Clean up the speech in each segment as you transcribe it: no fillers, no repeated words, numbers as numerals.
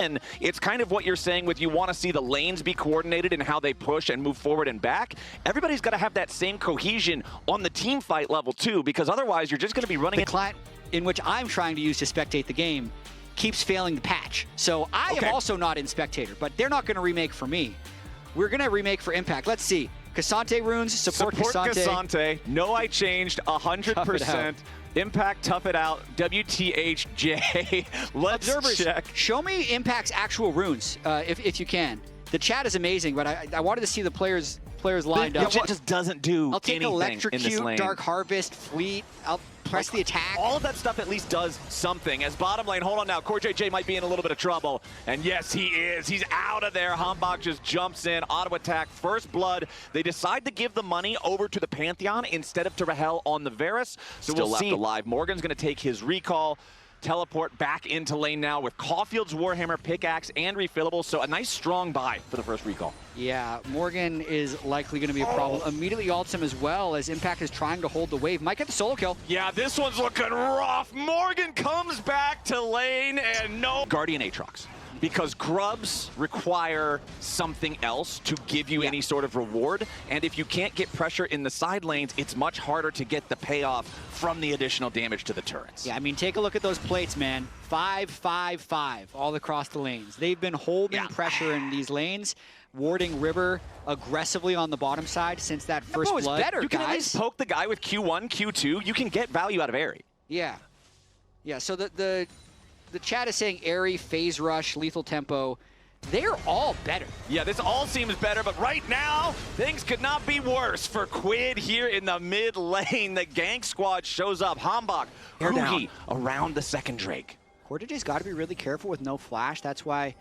And it's kind of what you're saying with you want to see the lanes be coordinated in how they push and move forward and back. Everybody's got to have that same cohesion on the team fight level too, because otherwise you're just going to be running. The client in which I'm trying to use to spectate the game keeps failing the patch. So I am also not in spectator, but they're not going to remake for me. We're going to remake for Impact. Let's see. Cassante runes, support Cassante. No, I changed 100%. Impact, tough it out. WTHJ. Let's Observers, check. Show me Impact's actual runes, if you can. The chat is amazing, but I wanted to see the players lined up. It just doesn't do I'll take anything Electrocute, in this lane. Dark Harvest, Fleet. I'll press the attack. All of that stuff at least does something. As bottom lane, hold on now, CoreJJ might be in a little bit of trouble. And yes, he is. He's out of there. Hambach just jumps in, auto attack, first blood. They decide to give the money over to the Pantheon instead of to Rahel on the Varus. So Still we'll left see. Alive. Morgan's going to take his recall. Teleport back into lane now with Caulfield's Warhammer, pickaxe, and refillable. So a nice strong buy for the first recall. Yeah, Morgan is likely going to be a problem. Immediately ults him as well as Impact is trying to hold the wave. Might get the solo kill. Yeah, this one's looking rough. Morgan comes back to lane and no Guardian Aatrox. Because grubs require something else to give you any sort of reward. And if you can't get pressure in the side lanes, it's much harder to get the payoff from the additional damage to the turrets. Yeah, I mean, take a look at those plates, man. 5, 5, 5 all across the lanes. They've been holding pressure in these lanes, warding River aggressively on the bottom side since that first blood. Better, you can at least poke the guy with Q1, Q2. You can get value out of Airy. Yeah. Yeah, so the chat is saying Airy, Phase Rush, Lethal Tempo, they're all better. Yeah, this all seems better, but right now, things could not be worse for Quid here in the mid lane. The gank squad shows up. Hambach, Hugi around the second Drake. CoreJJ's got to be really careful with no flash. That's why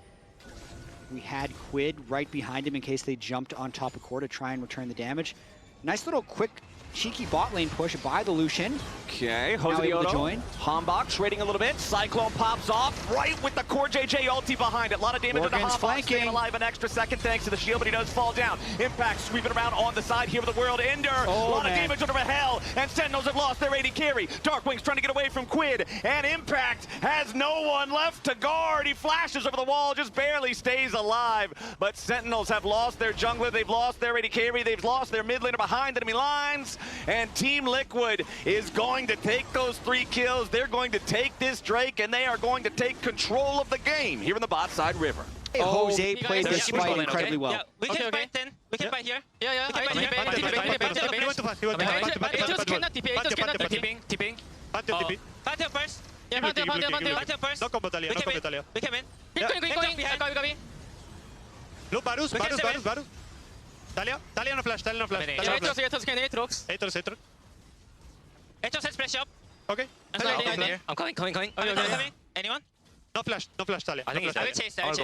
we had Quid right behind him in case they jumped on top of Core to try and return the damage. Nice little quick cheeky bot lane push by the Lucian. Okay, Now able to join. Hambach trading a little bit. Cyclone pops off right with the CoreJJ ulti behind it. A lot of damage to Hambach. Flanking. Staying alive an extra second thanks to the shield, but he does fall down. Impact sweeping around on the side here with the World Ender. A lot of damage under Rahel, and Sentinels have lost their AD carry. Darkwing's trying to get away from Quid, and Impact has no one left to guard. He flashes over the wall, just barely stays alive. But Sentinels have lost their jungler, they've lost their AD carry, they've lost their mid laner behind enemy lines. And Team Liquid is going to take those 3 kills. They're going to take this Drake, and they are going to take control of the game here in the bot side River. Jose played this fight incredibly well. Yeah, we can fight then. We can fight here. Yeah. We can fight here. It just cannot TP. It just cannot TP. TPing. Fight here first. Yeah, fight here first. No combo Talia, no combo Talia. We came in. Going. Gabi. Look, Varus. Talia no flash. Aatrox. Aatrox has splash up. Okay. I'm coming. Anyone? No flash, Talia. I will chase. What's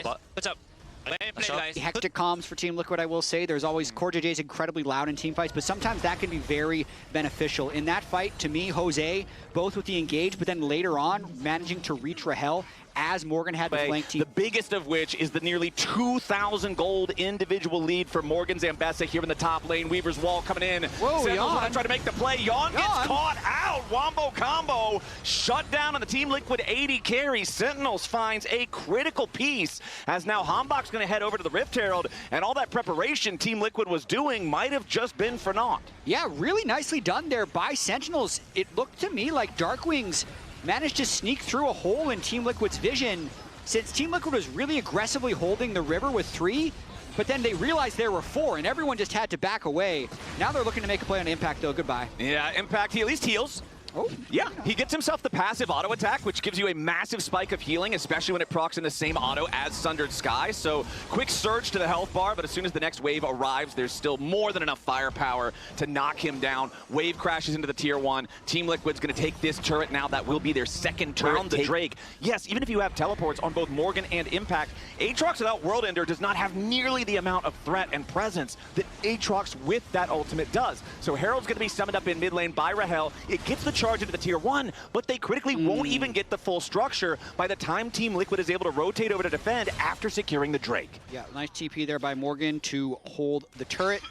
up? Well played, guys. Hectic comms for Team Liquid, I will say. There's always CoreJJ's incredibly loud in team fights, but sometimes that can be very beneficial. In that fight, to me, Jose, both with the engage, but then later on, managing to reach Rahel as Morgan had the flank team. The biggest of which is the nearly 2,000 gold individual lead for Morgan Zambessa here in the top lane. Weaver's wall coming in. Whoa, Sentinels Yon. trying to make the play. Yon gets caught out. Wombo combo shut down on the Team Liquid 80 carry. Sentinels finds a critical piece as now Hambach's going to head over to the Rift Herald, and all that preparation Team Liquid was doing might have just been for naught. Yeah, really nicely done there by Sentinels. It looked to me like Darkwings managed to sneak through a hole in Team Liquid's vision since Team Liquid was really aggressively holding the river with 3, but then they realized there were 4 and everyone just had to back away. Now they're looking to make a play on Impact though, goodbye. Yeah, Impact, he at least heals. Oh, yeah, he gets himself the passive auto attack, which gives you a massive spike of healing, especially when it procs in the same auto as Sundered Sky. So quick surge to the health bar, but as soon as the next wave arrives, there's still more than enough firepower to knock him down. Wave crashes into the tier 1. Team Liquid's going to take this turret now. That will be their second turret. On the Drake. Yes, even if you have teleports on both Morgan and Impact, Aatrox without World Ender does not have nearly the amount of threat and presence that Aatrox with that ultimate does. So Herald's going to be summoned up in mid lane by Rahel. It gets the charge into the tier 1, but they critically won't even get the full structure by the time Team Liquid is able to rotate over to defend after securing the Drake. Yeah, nice TP there by Morgan to hold the turret.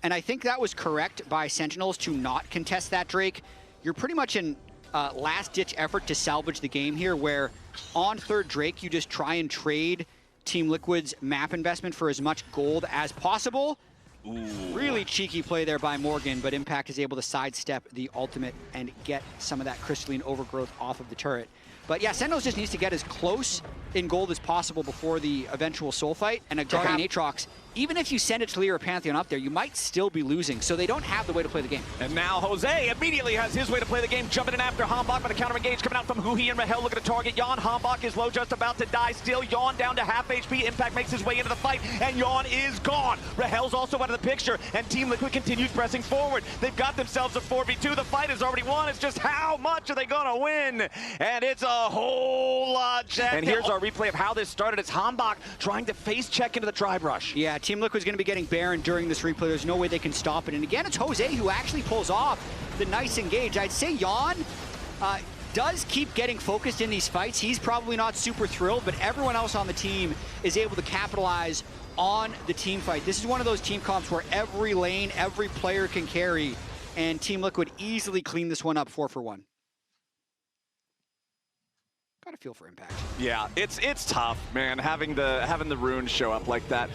And I think that was correct by Sentinels to not contest that Drake. You're pretty much in last-ditch effort to salvage the game here, where on third Drake, you just try and trade Team Liquid's map investment for as much gold as possible. Ooh. Really cheeky play there by Morgan, but Impact is able to sidestep the ultimate and get some of that crystalline overgrowth off of the turret. But yeah, Sentinels just needs to get as close in gold as possible before the eventual soul fight. And a Guardian Aatrox, even if you send a Taliyah or Pantheon up there, you might still be losing. So they don't have the way to play the game. And now Jose immediately has his way to play the game, jumping in after Hambach, but a counter engage coming out from Huhi and Rahel looking to target Yawn. Hambach is low, just about to die still. Yawn down to half HP. Impact makes his way into the fight, and Yawn is gone. Rahel's also out of the picture, and Team Liquid continues pressing forward. They've got themselves a 4v2. The fight is already won. It's just how much are they gonna win? And it's a whole lot, Jack. And here's our replay of how this started. It's Hambach trying to face check into the Tribe Rush. Yeah, Team Liquid's going to be getting Baron during this replay. There's no way they can stop it. And again, it's Jose who actually pulls off the nice engage. I'd say Yawn does keep getting focused in these fights. He's probably not super thrilled, but everyone else on the team is able to capitalize on the team fight. This is one of those team comps where every lane, every player can carry, and Team Liquid easily clean this one up 4-for-1. Got a feel for Impact. Yeah, it's tough, man, having the runes show up like that.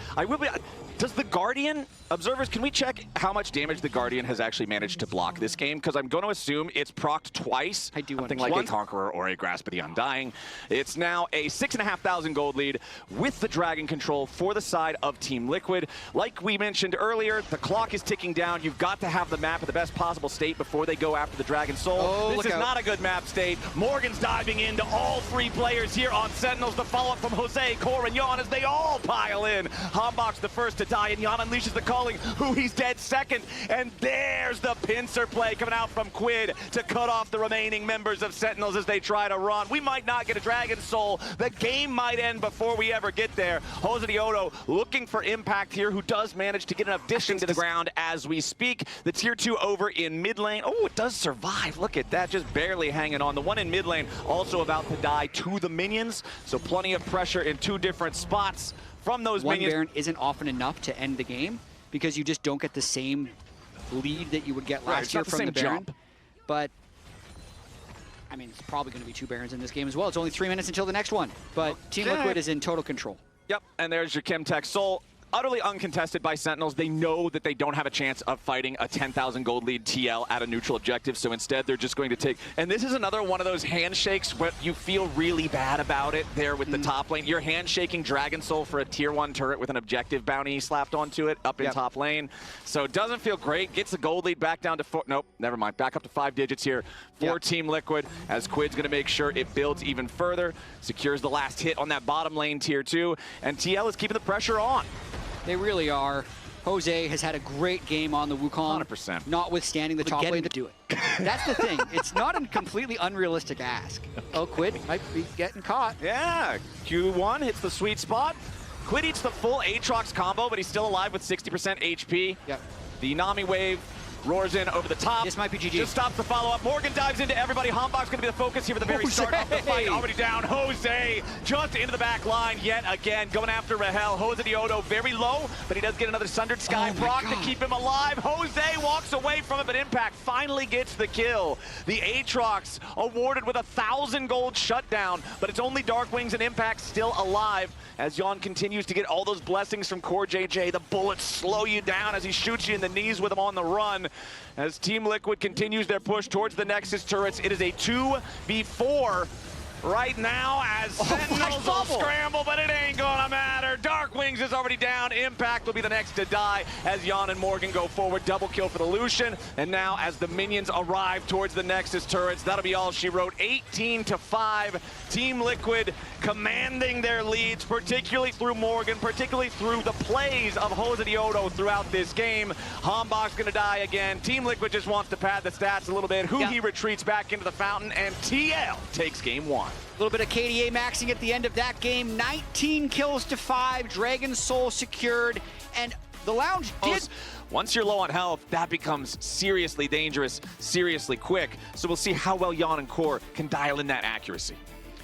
Does the Guardian, observers, can we check how much damage the Guardian has actually managed to block this game? Because I'm going to assume it's procced twice. I do something like a Conqueror or a Grasp of the Undying. It's now a 6,500 gold lead with the Dragon control for the side of Team Liquid. Like we mentioned earlier, the clock is ticking down. You've got to have the map in the best possible state before they go after the Dragon Soul. Oh, this is not a good map state. Morgan's diving into all three players here on Sentinels. The follow-up from Jose, Core, and Yawn as they all pile in. Hambach's the first to die, and Yawn unleashes the calling. He's dead second, and there's the pincer play coming out from Quid to cut off the remaining members of Sentinels as they try to run. We might not get a Dragon Soul. The game might end before we ever get there. Jose Diodo looking for Impact here, who does manage to get enough distance to the ground as we speak. The tier 2 over in mid lane. Oh, it does survive. Look at that, just barely hanging on. The one in mid lane also about to die to the minions, so plenty of pressure in two different spots from those minions. One Baron isn't often enough to end the game because you just don't get the same lead that you would get last year from the Baron. But I mean, it's probably going to be 2 Barons in this game as well. It's only 3 minutes until the next one, but Team Liquid is in total control. Yep, and there's your Chemtech Soul. Utterly uncontested by Sentinels. They know that they don't have a chance of fighting a 10,000 gold lead TL at a neutral objective, so instead they're just going to take... And this is another one of those handshakes where you feel really bad about it there with the top lane. You're handshaking Dragon Soul for a tier 1 turret with an objective bounty slapped onto it up in top lane. So it doesn't feel great. Gets the gold lead back down to 4... Nope, never mind. Back up to 5 digits here for Team Liquid, as Quid's going to make sure it builds even further. Secures the last hit on that bottom lane tier 2, and TL is keeping the pressure on. They really are. Jose has had a great game on the Wukong. 100%. Notwithstanding the top lane to do it. That's the thing. It's not a completely unrealistic ask. Oh, Quid might be getting caught. Yeah, Q1 hits the sweet spot. Quid eats the full Aatrox combo, but he's still alive with 60% HP. Yep. The Nami wave roars in over the top. This might be GG. Just stops the follow-up. Morgan dives into everybody. Hambach's going to be the focus here for the very start of the fight. Already down. Jose just into the back line yet again. Going after Rahel. Jose Diodo very low, but he does get another Sundered Sky proc to keep him alive. Jose walks away from it, but Impact finally gets the kill. The Aatrox awarded with 1,000 gold shutdown, but it's only Darkwings and Impact still alive as Yawn continues to get all those blessings from Core JJ. The bullets slow you down as he shoots you in the knees with him on the run. As Team Liquid continues their push towards the Nexus turrets, it is a 2v4 right now as Sentinels will scramble, but it ain't gonna matter. Darkwings is already down. Impact will be the next to die as Yawn and Morgan go forward. Double kill for the Lucian. And now as the minions arrive towards the Nexus turrets, that'll be all she wrote. 18-5. Team Liquid commanding their leads, particularly through Morgan, particularly through the plays of Jose Diodo throughout this game. Hambach's gonna die again. Team Liquid just wants to pad the stats a little bit. He retreats back into the fountain, and TL takes game 1. A little bit of KDA maxing at the end of that game. 19 kills to 5. Dragon Soul secured. And the Lounge did... Once you're low on health, that becomes seriously dangerous, seriously quick. So we'll see how well Yawn and Core can dial in that accuracy.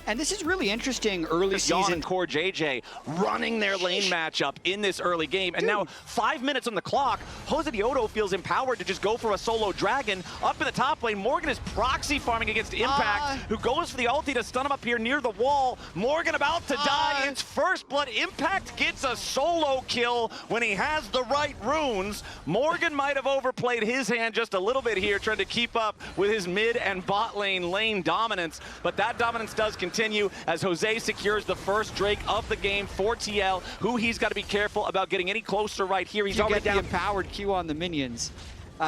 And this is really interesting early Yon season. and Core JJ running their lane matchup in this early game. And now 5 minutes on the clock, Jose Diodo feels empowered to just go for a solo dragon. Up in the top lane, Morgan is proxy farming against Impact, who goes for the ulti to stun him up here near the wall. Morgan about to die. It's first blood. Impact gets a solo kill when he has the right runes. Morgan might have overplayed his hand just a little bit here, trying to keep up with his mid and bot lane dominance. But that dominance does continue as Jose secures the first Drake of the game for TL, who he's got to be careful about getting any closer right here. He's already down. The empowered Q on the minions.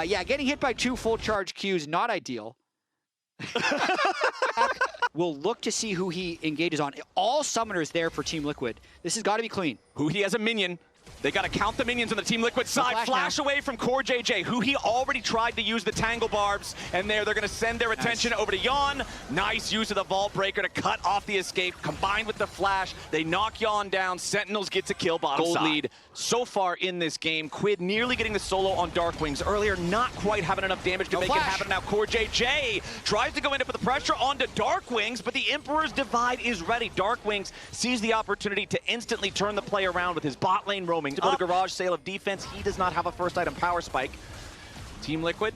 Yeah, getting hit by 2 full charge Qs, not ideal. We'll look to see who he engages on. All summoners there for Team Liquid. This has got to be clean. Who he has a minion. They got to count the minions on the Team Liquid side. Flash away from Core JJ, who he already tried to use the Tangle Barbs, and they're going to send their attention over to Yon. Nice use of the Vault Breaker to cut off the escape, combined with the flash. They knock Yon down. Sentinels gets a kill bottom Gold side. lead So far in this game, Quid nearly getting the solo on Darkwings earlier, not quite having enough damage to make it happen. Now Core JJ tries to go in to put the pressure onto Darkwings, but the Emperor's Divide is ready. Darkwings sees the opportunity to instantly turn the play around with his bot lane roaming to go to Garage Sale of defense. He does not have a first item power spike. Team Liquid,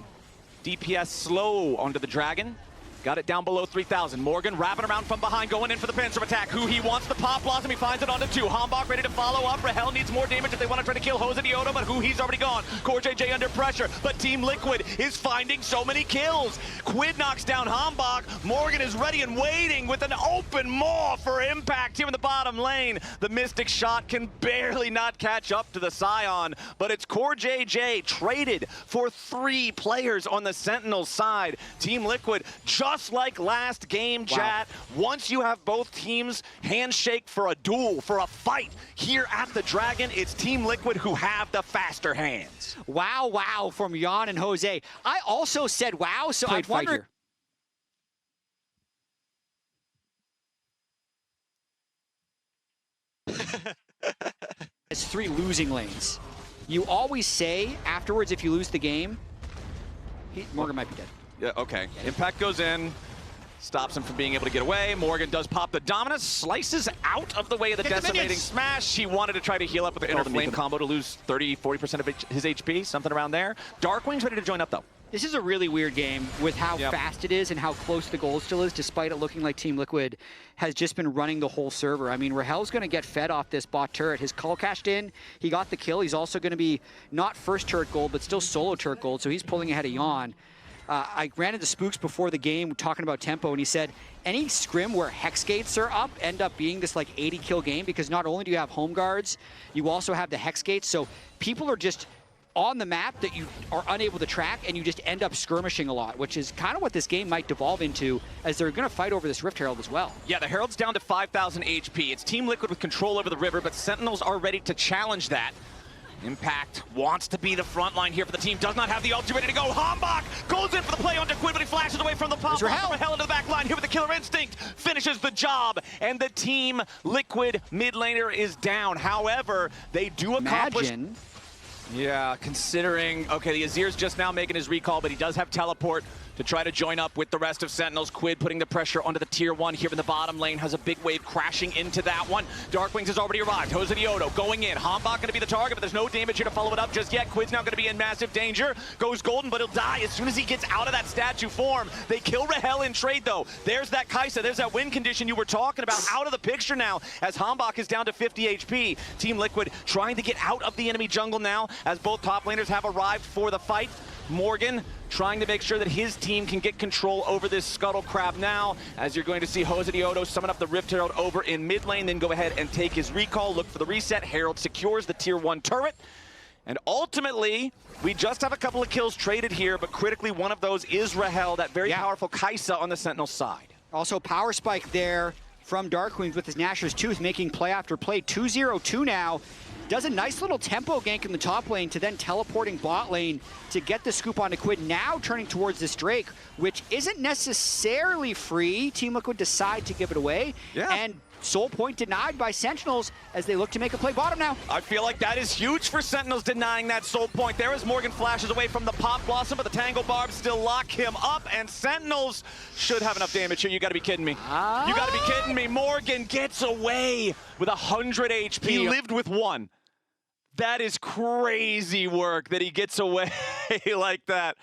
DPS slow onto the Dragon. Got it down below 3,000. Morgan wrapping around from behind, going in for the pincer attack. Who he wants the pop blossom, he finds it onto 2. Hambach ready to follow up. Rahel needs more damage if they want to try to kill Jose Diodo, but who he's already gone. Core JJ under pressure, but Team Liquid is finding so many kills. Quid knocks down Hambach. Morgan is ready and waiting with an open maw for Impact here in the bottom lane. The Mystic shot can barely not catch up to the Scion, but it's Core JJ traded for 3 players on the Sentinels side. Team Liquid, just like last game, chat, once you have both teams handshake for a duel, for a fight here at the Dragon, it's Team Liquid who have the faster hands. Wow from Yon and Jose. I also said wow, so I wonder. It's 3 losing lanes. You always say afterwards, if you lose the game, Morgan might be dead. Yeah, okay. Impact goes in, stops him from being able to get away. Morgan does pop the Dominus, slices out of the way of the decimating smash. He wanted to try to heal up with the Inner Flame combo to lose 30-40% of his HP, something around there. Darkwing's ready to join up, though. This is a really weird game with how fast it is and how close the goal still is, despite it looking like Team Liquid has just been running the whole server. I mean, Rahel's going to get fed off this bot turret. His call cashed in. He got the kill. He's also going to be not first turret gold, but still solo turret gold, so he's pulling ahead of Yon. I ran into Spooks before the game talking about tempo, and he said any scrim where Hex Gates are up end up being this like 80 kill game, because not only do you have home guards, you also have the Hex Gates, so people are just on the map that you are unable to track, and you just end up skirmishing a lot, which is kind of what this game might devolve into, as they're going to fight over this Rift Herald as well. Yeah, the Herald's down to 5,000 HP. It's Team Liquid with control over the river, but Sentinels are ready to challenge that. Impact wants to be the front line here for the team. Does not have the ulti ready to go. Hambach goes in for the play onto Quid, but he flashes away from the pop. Rahel into the back line here with the Killer Instinct. Finishes the job, and the Team Liquid mid laner is down. However, they do accomplish... Yeah, considering... Okay, the Azir's just now making his recall, but he does have teleport to try to join up with the rest of Sentinels. Quid putting the pressure onto the tier 1 here in the bottom lane, has a big wave crashing into that one. Darkwings has already arrived. Jose Diodo going in. Hambach going to be the target, but there's no damage here to follow it up just yet. Quid's now going to be in massive danger. Goes golden, but he'll die as soon as he gets out of that statue form. They kill Rahel in trade, though. There's that Kai'Sa. There's that win condition you were talking about out of the picture now, as Hambach is down to 50 HP. Team Liquid trying to get out of the enemy jungle now, as both top laners have arrived for the fight. Morgan trying to make sure that his team can get control over this Scuttle Crab now, as you're going to see Jose Diodo summon up the Rift Herald over in mid lane, then go ahead and take his recall, look for the reset. Herald secures the tier 1 turret. And ultimately, we just have a couple of kills traded here, but critically one of those is Rahel, that very powerful Kai'Sa on the Sentinel side. Also power spike there from Darkwings with his Gnasher's Tooth, making play after play. 2-0-2 now. Does a nice little tempo gank in the top lane to then teleporting bot lane to get the scoop onto Quid. Now turning towards this Drake, which isn't necessarily free. Team Liquid decide to give it away. And soul point denied by Sentinels as they look to make a play bottom now. I feel like that is huge for Sentinels denying that soul point. There as Morgan flashes away from the Pop Blossom, but the Tangle Barbs still lock him up, and Sentinels should have enough damage here. You gotta be kidding me. You gotta be kidding me. Morgan gets away with 100 HP. He lived with 1. That is crazy work that he gets away like that.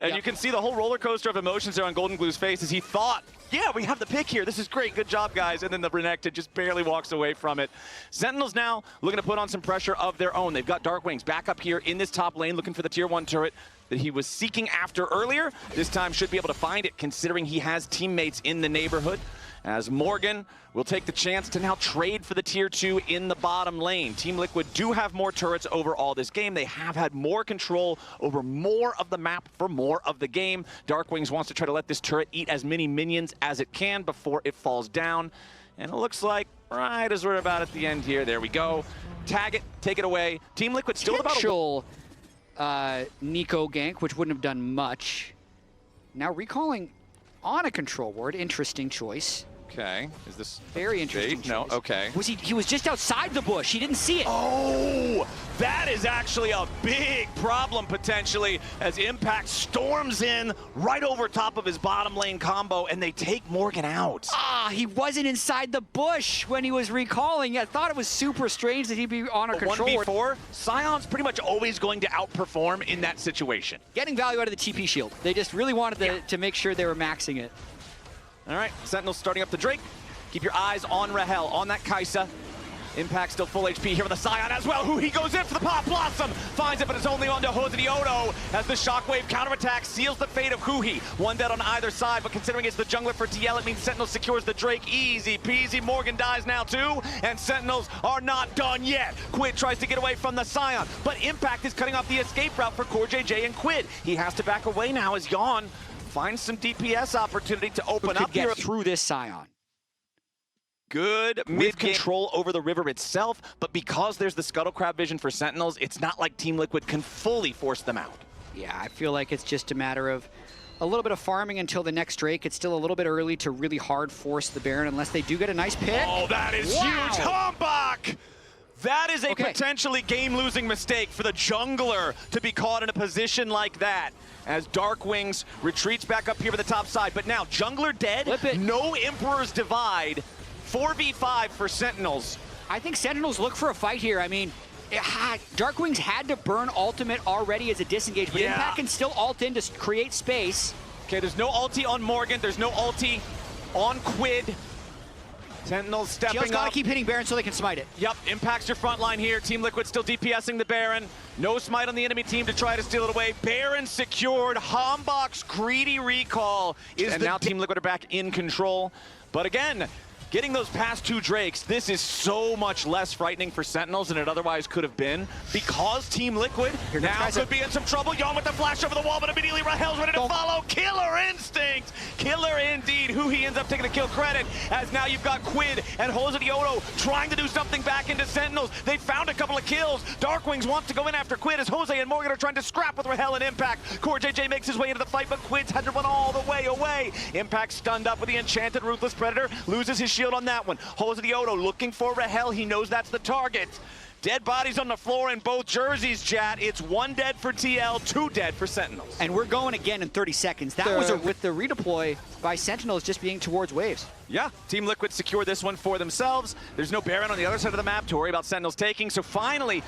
And you can see the whole roller coaster of emotions there on Golden Glue's face as he thought, yeah, we have the pick here. This is great. Good job, guys. And then the Renekton just barely walks away from it. Sentinels now looking to put on some pressure of their own. They've got Darkwings back up here in this top lane looking for the tier 1 turret that he was seeking after earlier. This time should be able to find it considering he has teammates in the neighborhood. As Morgan will take the chance to now trade for the tier 2 in the bottom lane. Team Liquid do have more turrets overall this game. They have had more control over more of the map for more of the game. Darkwings wants to try to let this turret eat as many minions as it can before it falls down. And it looks like right as we're about at the end here, there we go. Tag it, take it away. Team Liquid still about a Nico gank, which wouldn't have done much. Now recalling on a control ward, interesting choice. Okay, is this very interesting? No, okay. Was he was just outside the bush. He didn't see it. Oh, that is actually a big problem potentially as Impact storms in right over top of his bottom lane combo and they take Morgan out. He wasn't inside the bush when he was recalling. I thought it was super strange that he'd be on a control ward. 1v4, Scion's pretty much always going to outperform in that situation. Getting value out of the TP shield. They just really wanted to make sure they were maxing it. All right, Sentinels starting up the Drake. Keep your eyes on Rahel, on that Kai'Sa. Impact still full HP here with the Scion as well. Who he goes in for the Pop Blossom. Finds it, but it's only onto Hosediodo as the Shockwave counterattack seals the fate of Huhi. 1 dead on either side, but considering it's the jungler for TL, it means Sentinel secures the Drake. Easy peasy. Morgan dies now too, and Sentinels are not done yet. Quid tries to get away from the Scion, but Impact is cutting off the escape route for CoreJJ and Quid. He has to back away now as Yawn finds some DPS opportunity to open up here through this Scion. Good mid control over the river itself, but because there's the Scuttle Crab vision for Sentinels, it's not like Team Liquid can fully force them out. Yeah, I feel like it's just a matter of a little bit of farming until the next Drake. It's still a little bit early to really hard force the Baron unless they do get a nice pick. Oh, that is huge. Humbug! That is a potentially game-losing mistake for the jungler to be caught in a position like that. As Darkwings retreats back up here to the top side. But now, jungler dead, no Emperor's Divide, 4v5 for Sentinels. I think Sentinels look for a fight here. I mean, Darkwings had to burn ultimate already as a disengage, but Impact can still ult in to create space. Okay, there's no ulti on Morgan, there's no ulti on Quid. Sentinels stepping up. Gotta keep hitting Baron so they can smite it. Yep, Impact's your front line here. Team Liquid still DPSing the Baron. No smite on the enemy team to try to steal it away. Baron secured. Hombok's greedy recall is now Team Liquid are back in control. But again, getting those past 2 Drakes, this is so much less frightening for Sentinels than it otherwise could have been because Team Liquid now could be in some trouble. Yawn with the flash over the wall, but immediately Rahel's ready to follow. Killer instinct! Killer indeed. Who he ends up taking the kill credit as now you've got Quid and Hosediodo trying to do something back into Sentinels. They found a couple of kills. Darkwings wants to go in after Quid as Jose and Morgan are trying to scrap with Rahel and Impact. CoreJJ makes his way into the fight, but Quid's had to run all the way away. Impact stunned up with the enchanted Ruthless Predator, loses his shield on that one. Hosediodo looking for Rahel. He knows that's the target. Dead bodies on the floor in both jerseys, chat. It's 1 dead for TL, 2 dead for Sentinels. And we're going again in 30 seconds. That was with the redeploy by Sentinels just being towards waves. Yeah, Team Liquid secured this one for themselves. There's no Baron on the other side of the map to worry about Sentinels taking. So finally,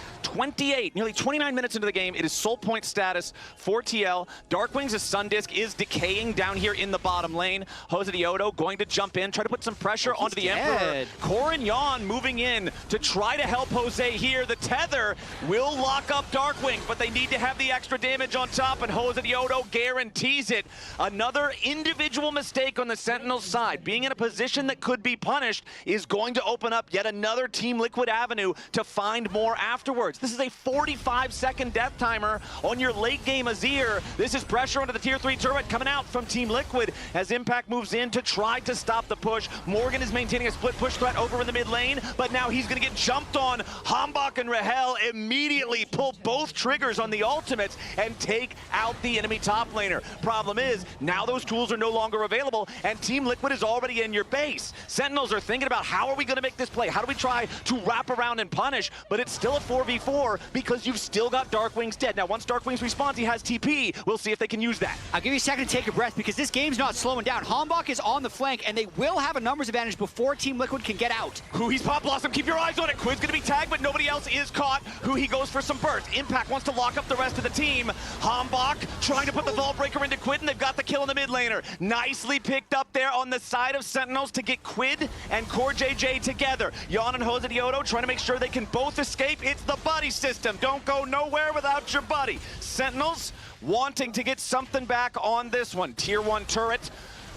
nearly 29 minutes into the game, it is soul point status for TL. Darkwings' Sundisk is decaying down here in the bottom lane. Hosediodo going to jump in, try to put some pressure onto the Emperor. Korin Yawn moving in to try to help Jose here. The tether will lock up Darkwing, but they need to have the extra damage on top, and Hosediodo guarantees it. Another individual mistake on the Sentinels side. Being in a position that could be punished is going to open up yet another Team Liquid avenue to find more afterwards. This is a 45-second death timer on your late game Azir. This is pressure onto the tier 3 turret coming out from Team Liquid as Impact moves in to try to stop the push. Morgan is maintaining a split push threat over in the mid lane, but now he's going to get jumped on. Hombok and Rahel immediately pull both triggers on the ultimates and take out the enemy top laner. Problem is, now those tools are no longer available, and Team Liquid is already in your base. Sentinels are thinking about how are we going to make this play? How do we try to wrap around and punish? But it's still a 4v4 because you've still got Darkwings dead. Now, once Darkwings respawns, he has TP. We'll see if they can use that. I'll give you a second to take a breath because this game's not slowing down. Hambach is on the flank, and they will have a numbers advantage before Team Liquid can get out. He's Pop Blossom. Keep your eyes on it. Quid's going to be tagged, but nobody else is caught. He goes for some burst. Impact wants to lock up the rest of the team. Hambach trying to put the Vault Breaker into Quid, and they've got the kill in the mid laner. Nicely picked up there on the side of Sentinels to get Quid and Core JJ together. Yon and Jose Diodo trying to make sure they can both escape. It's the buddy system. Don't go nowhere without your buddy. Sentinels wanting to get something back on this one. Tier 1 turret.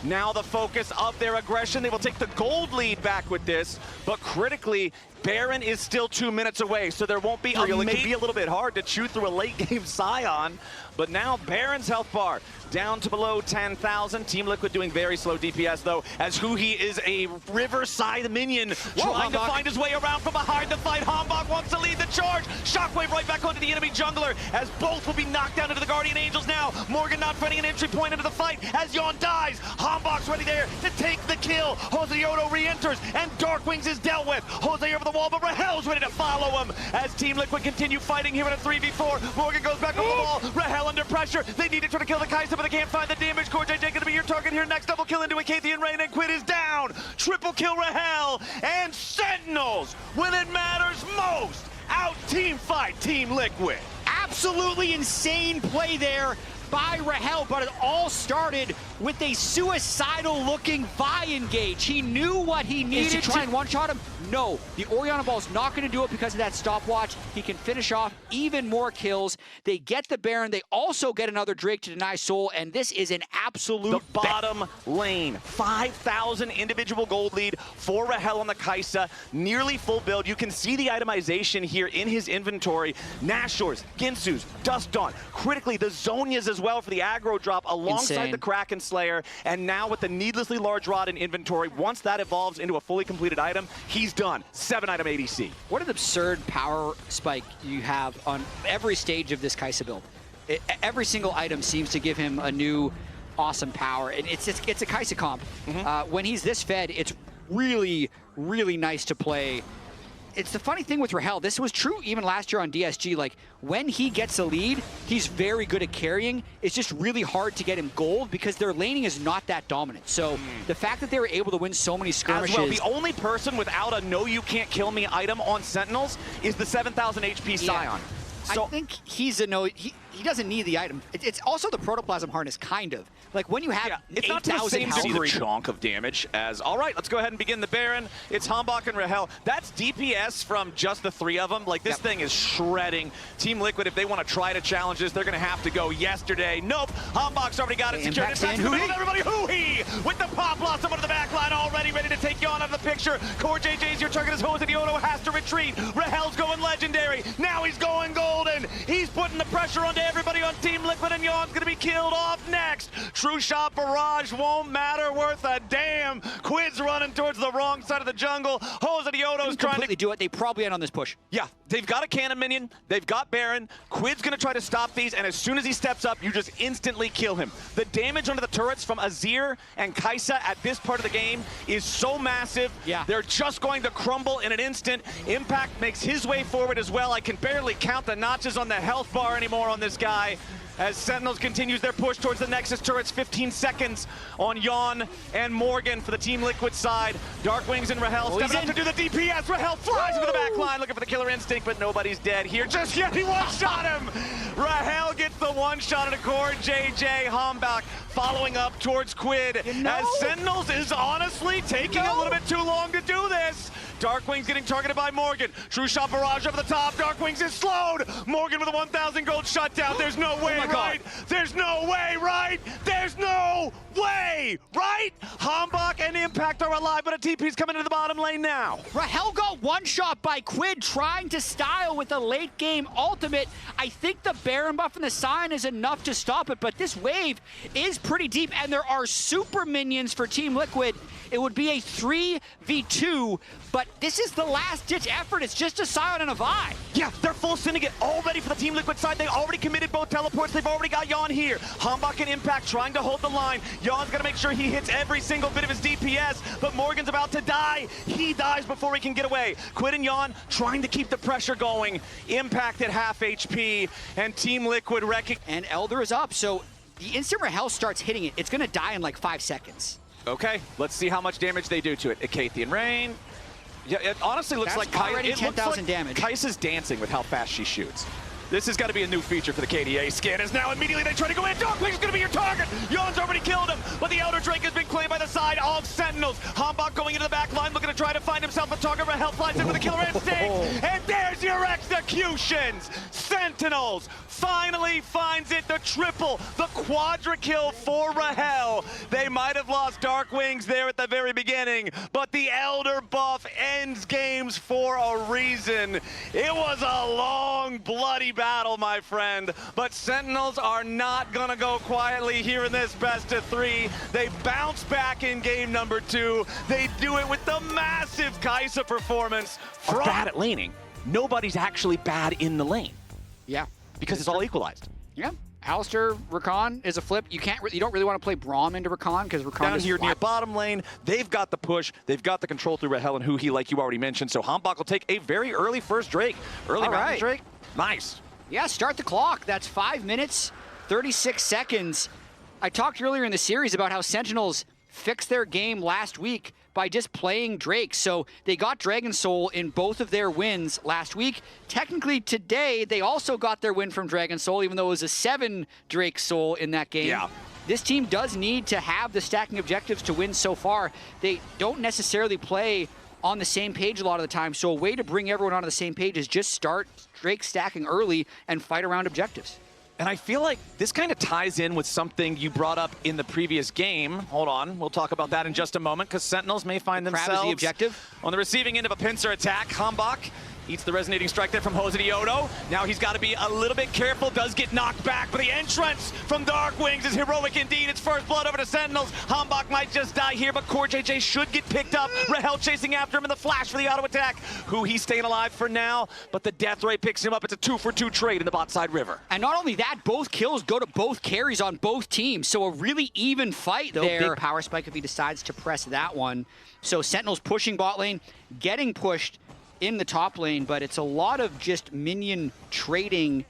Now the focus of their aggression. They will take the gold lead back with this, but critically, Baron is still 2 minutes away, so there won't be maybe a little bit hard to chew through a late game Scion, but now Baron's health bar down to below 10,000. Team Liquid doing very slow DPS though, as He is a Riverside minion trying to find his way around from behind the fight. Hambach wants to lead the charge. Shockwave right back onto the enemy jungler as both will be knocked down into the Guardian Angels now. Morgan not finding an entry point into the fight as Yon dies. Hambach's ready there to take the kill. Jose Diodo re-enters and Darkwings is dealt with. Jose over the wall, but Rahel's ready to follow him as Team Liquid continue fighting here in a 3v4. Morgan goes back over the wall. Rahel under pressure. They need to try to kill the Kai'Sa, but they can't find the damage. Core JJ gonna be your target here next. Double kill into a Cathian Rain, and Quid is down. Triple kill Rahel, and Sentinels, when it matters most, out team fight Team Liquid. Absolutely insane play there by Rahel, but it all started with a suicidal-looking Vi engage. He knew what he needed to try and one-shot him. No, the Orianna Ball's not going to do it because of that stopwatch. He can finish off even more kills. They get the Baron. They also get another Drake to deny Soul, and this is an absolute bottom lane. 5,000 individual gold lead for Rahel on the Kai'Sa. Nearly full build. You can see the itemization here in his inventory. Nashor's, Ginsu's, Dusk Dawn. Critically, the Zonias as well for the aggro drop alongside the Kraken Slayer. And now with the needlessly large rod in inventory, once that evolves into a fully completed item, he's done. 7-item ADC. What an absurd power spike you have on every stage of this Kai'Sa build. Every single item seems to give him a new awesome power. And it's a Kai'Sa comp. When he's this fed, it's really, really nice to play. It's the funny thing with Rahel, this was true even last year on DSG, like when he gets a lead, he's very good at carrying. It's just really hard to get him gold because their laning is not that dominant. So the fact that they were able to win so many skirmishes. As well, the only person without a no you can't kill me item on Sentinels is the 7,000 HP Scion. So I think he's a no, he doesn't need the item. It's also the protoplasm harness, kind of. Like when you have 8,000 health. See the chunk of damage as, all right, let's go ahead and begin the Baron. It's Hambach and Rahel. That's DPS from just the three of them. Like this thing is shredding. Team Liquid, if they want to try to challenge this, they're going to have to go yesterday. Nope, Hambach's already got it secured. Everybody, Hoo-hee! With the Pop Blossom under the back line, already ready to take Yon out of the picture. Core JJ's your target as Jose Diodo has to retreat. Rahel's going legendary. Now he's going golden. He's putting the pressure onto everybody on Team Liquid, and Yon's going to be killed off next. True Shot Barrage won't matter worth a damn. Quid's running towards the wrong side of the jungle. Jose Diodo's trying to do it. They probably end on this push. Yeah, they've got a cannon minion. They've got Baron. Quid's going to try to stop these, and as soon as he steps up, you just instantly kill him. The damage onto the turrets from Azir and Kai'Sa at this part of the game is so massive. Yeah. They're just going to crumble in an instant. Impact makes his way forward as well. I can barely count the notches on the health bar anymore on this guy. As Sentinels continues their push towards the Nexus turrets, 15 seconds on Yon and Morgan for the Team Liquid side. Darkwings and Rahel stepping up to do the DPS. Rahel flies into the back line looking for the killer instinct, but nobody's dead here just yet. He one-shot him. Rahel gets the one-shot at a core. JJ Hambach following up towards Quid. As Sentinels is honestly taking a little bit too long to do this. Darkwings getting targeted by Morgan. True Shot Barrage over the top. Darkwings is slowed. Morgan with a 1,000 gold shutdown. There's no way, right? There's no way, right? There's no way, right? Hambach and Impact are alive, but a TP's coming into the bottom lane now. Rahel got one shot by Quid trying to style with a late game ultimate. I think the Baron buff and the Scion is enough to stop it, but this wave is pretty deep, and there are super minions for Team Liquid. It would be a 3v2, but this is the last-ditch effort. It's just a Sion and a Vi. Yeah, they're full sending it all ready for the Team Liquid side. They already committed both teleports. They've already got Yon here. Hambach and Impact trying to hold the line. Yon's gonna make sure he hits every single bit of his DPS, but Morgan's about to die. He dies before he can get away. Quid and Yon trying to keep the pressure going. Impact at half HP, and Team Liquid wrecking. And Elder is up, so the instant where Hell starts hitting it, it's gonna die in like 5 seconds. Okay, let's see how much damage they do to it. Acathian Rain. Yeah, it honestly looks That's like Kai, already 10,000 damage. Kais is dancing with how fast she shoots. This has got to be a new feature for the KDA scan, as now immediately they try to go in. Darkwing is going to be your target. Yon's already killed him, but the Elder Drake has been claimed by the side of Sentinels. Hambach going into the back line, looking to try to find himself a target. Health flies in with a killer instinct, and there's your executions. Sentinels finally finds it, the triple, the quadra kill for Rahel. They might have lost Darkwings there at the very beginning, but the Elder buff ends games for a reason. It was a long, bloody battle, my friend, but Sentinels are not gonna go quietly here in this best of 3. They bounce back in game number 2. They do it with the massive Kaisa performance. Are bad at laning. Nobody's actually bad in the lane. Yeah. Because it's all equalized. Yeah. Alistair, Rakan is a flip. You don't really want to play Braum into Rakan because Rakan down is here flat. near bottom lane. They've got the push. They've got the control through Rahel and Huhi, like you already mentioned. So Hambach will take a very early first Drake. Early mountain Drake. Nice. Yeah, start the clock. That's 5 minutes, 36 seconds. I talked earlier in the series about how Sentinels fixed their game last week by just playing Drake. So they got Dragon Soul in both of their wins last week. Technically today, they also got their win from Dragon Soul, even though it was a 7 Drake Soul in that game. Yeah. This team does need to have the stacking objectives to win so far. They don't necessarily play on the same page a lot of the time, so a way to bring everyone onto the same page is just start Drake stacking early and fight around objectives. And I feel like this kind of ties in with something you brought up in the previous game. Hold on, we'll talk about that in just a moment, because Sentinels may find themselves Crab is the objective. On the receiving end of a pincer attack. Hambach eats the resonating strike there from Hosediodo. Now he's got to be a little bit careful, does get knocked back, but the entrance from Darkwings is heroic indeed. It's first blood over to Sentinels. Hambach might just die here, but CoreJJ should get picked up. Rahel chasing after him in the flash for the auto attack. He's staying alive for now, but the death ray picks him up. It's a 2-for-2 trade in the bot side river. And not only that, both kills go to both carries on both teams, so a really even fight there. Big power spike if he decides to press that one. So Sentinels pushing bot lane, getting pushed in the top lane, but it's a lot of just minion trading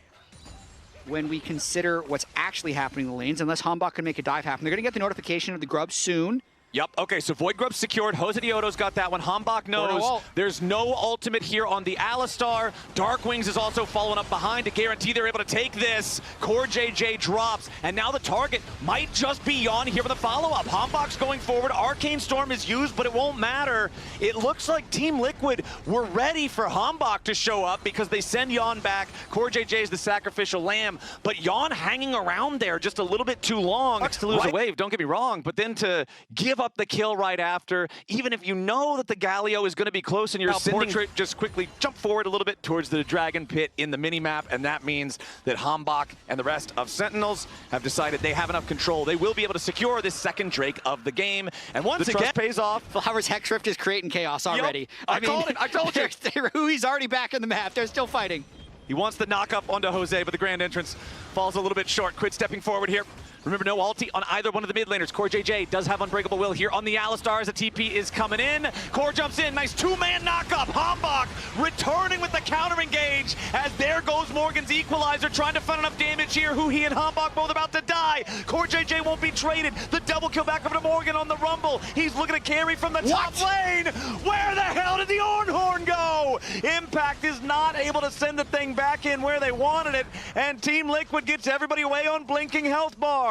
when we consider what's actually happening in the lanes, unless Hambach can make a dive happen. They're gonna get the notification of the grub soon. Yep, okay, so Void Grub's secured. Hosediodo's got that one. Hambach knows there's no ultimate here on the Alistar. Darkwings is also following up behind to guarantee they're able to take this. CoreJJ drops, and now the target might just be Yon here with a follow-up. Hambach's going forward. Arcane Storm is used, but it won't matter. It looks like Team Liquid were ready for Hambach to show up because they send Yon back. CoreJJ is the sacrificial lamb, but Yon hanging around there just a little bit too long. To lose a wave, don't get me wrong, but then to give up the kill right after, even if you know that the Galio is going to be close and you're portrait, just quickly jump forward a little bit towards the Dragon Pit in the minimap, and that means that Hambach and the rest of Sentinels have decided they have enough control. They will be able to secure this second Drake of the game, and once again, trust pays off. Flowers Hex Rift is creating chaos already. Yep, I called it, I told you. He's already back in the map. They're still fighting. He wants the knock up onto Jose, but the grand entrance falls a little bit short. Quid stepping forward here. Remember, no ulti on either one of the mid laners. CoreJJ does have Unbreakable Will here on the Alistar as the TP is coming in. Core jumps in, nice two-man knock-up. Hambach returning with the counter-engage as there goes Morgan's equalizer, trying to find enough damage here. He and Hambach both about to die. CoreJJ won't be traded. The double kill back over to Morgan on the Rumble. He's looking to carry from the top lane. Where the hell did the Ornhorn go? Impact is not able to send the thing back in where they wanted it, and Team Liquid gets everybody away on blinking health bars.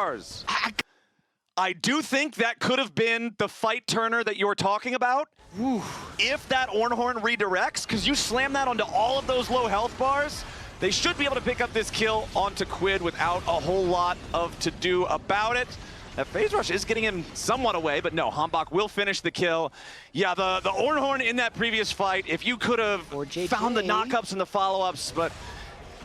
I do think that could have been the fight turner that you were talking about. Ooh. If that Ornhorn redirects, because you slam that onto all of those low health bars, they should be able to pick up this kill onto Quid without a whole lot of to do about it. That Peyz rush is getting him somewhat away, but no, Hambach will finish the kill. Yeah, the Ornhorn in that previous fight, if you could have found the knockups and the follow-ups, but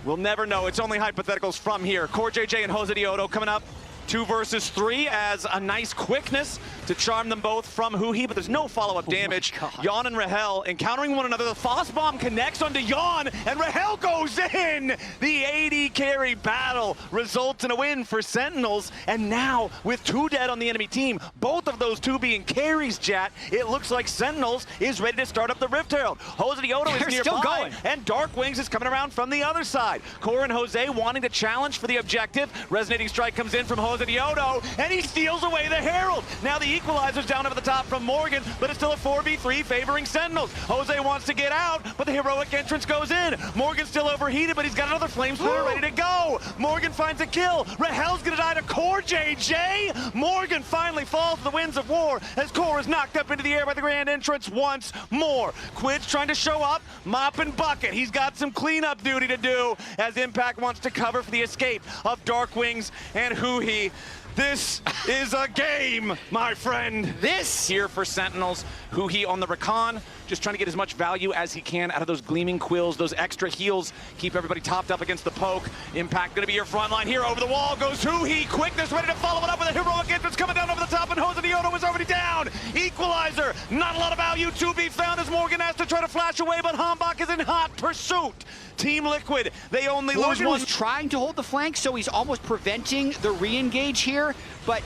we'll never know. It's only hypotheticals from here. CoreJJ and Hosediodo coming up. 2 versus 3 as a nice quickness to charm them both from Huhi, but there's no follow-up damage. Yon and Rahel encountering one another. The Foss Bomb connects onto Yon, and Rahel goes in! The AD carry battle results in a win for Sentinels, and now with 2 dead on the enemy team, both of those 2 being carries, Jat, it looks like Sentinels is ready to start up the Rift Herald. Jose Dioto is nearby, still going. and Dark Wings is coming around from the other side. Core and Jose wanting to challenge for the objective. Resonating Strike comes in from Jose Dioto, and he steals away the Herald. Now the equalizer's down over the top from Morgan, but it's still a 4v3 favoring Sentinels. Jose wants to get out, but the heroic entrance goes in. Morgan's still overheated, but he's got another flamethrower ready to go. Morgan finds a kill. Rahel's gonna die to Core JJ. Morgan finally falls to the winds of war as Core is knocked up into the air by the grand entrance once more. Quid's trying to show up, mop and bucket. He's got some cleanup duty to do as Impact wants to cover for the escape of Dark Wings and Huhi. This is a game, my friend. This here for Sentinels. Huhi on the recon, just trying to get as much value as he can out of those gleaming quills, those extra heals, keep everybody topped up against the poke. Impact gonna be your front line here. Over the wall goes Huhi. Quickness ready to follow it up with a heroic entrance coming down over the top, and Jose Dioto is already down. Equalizer, not a lot of value to be found as Morgan has to try to flash away, but Hambach is in hot pursuit. Team Liquid, they only lose Morgan one. was trying to hold the flank, so he's almost preventing the re-engage here, but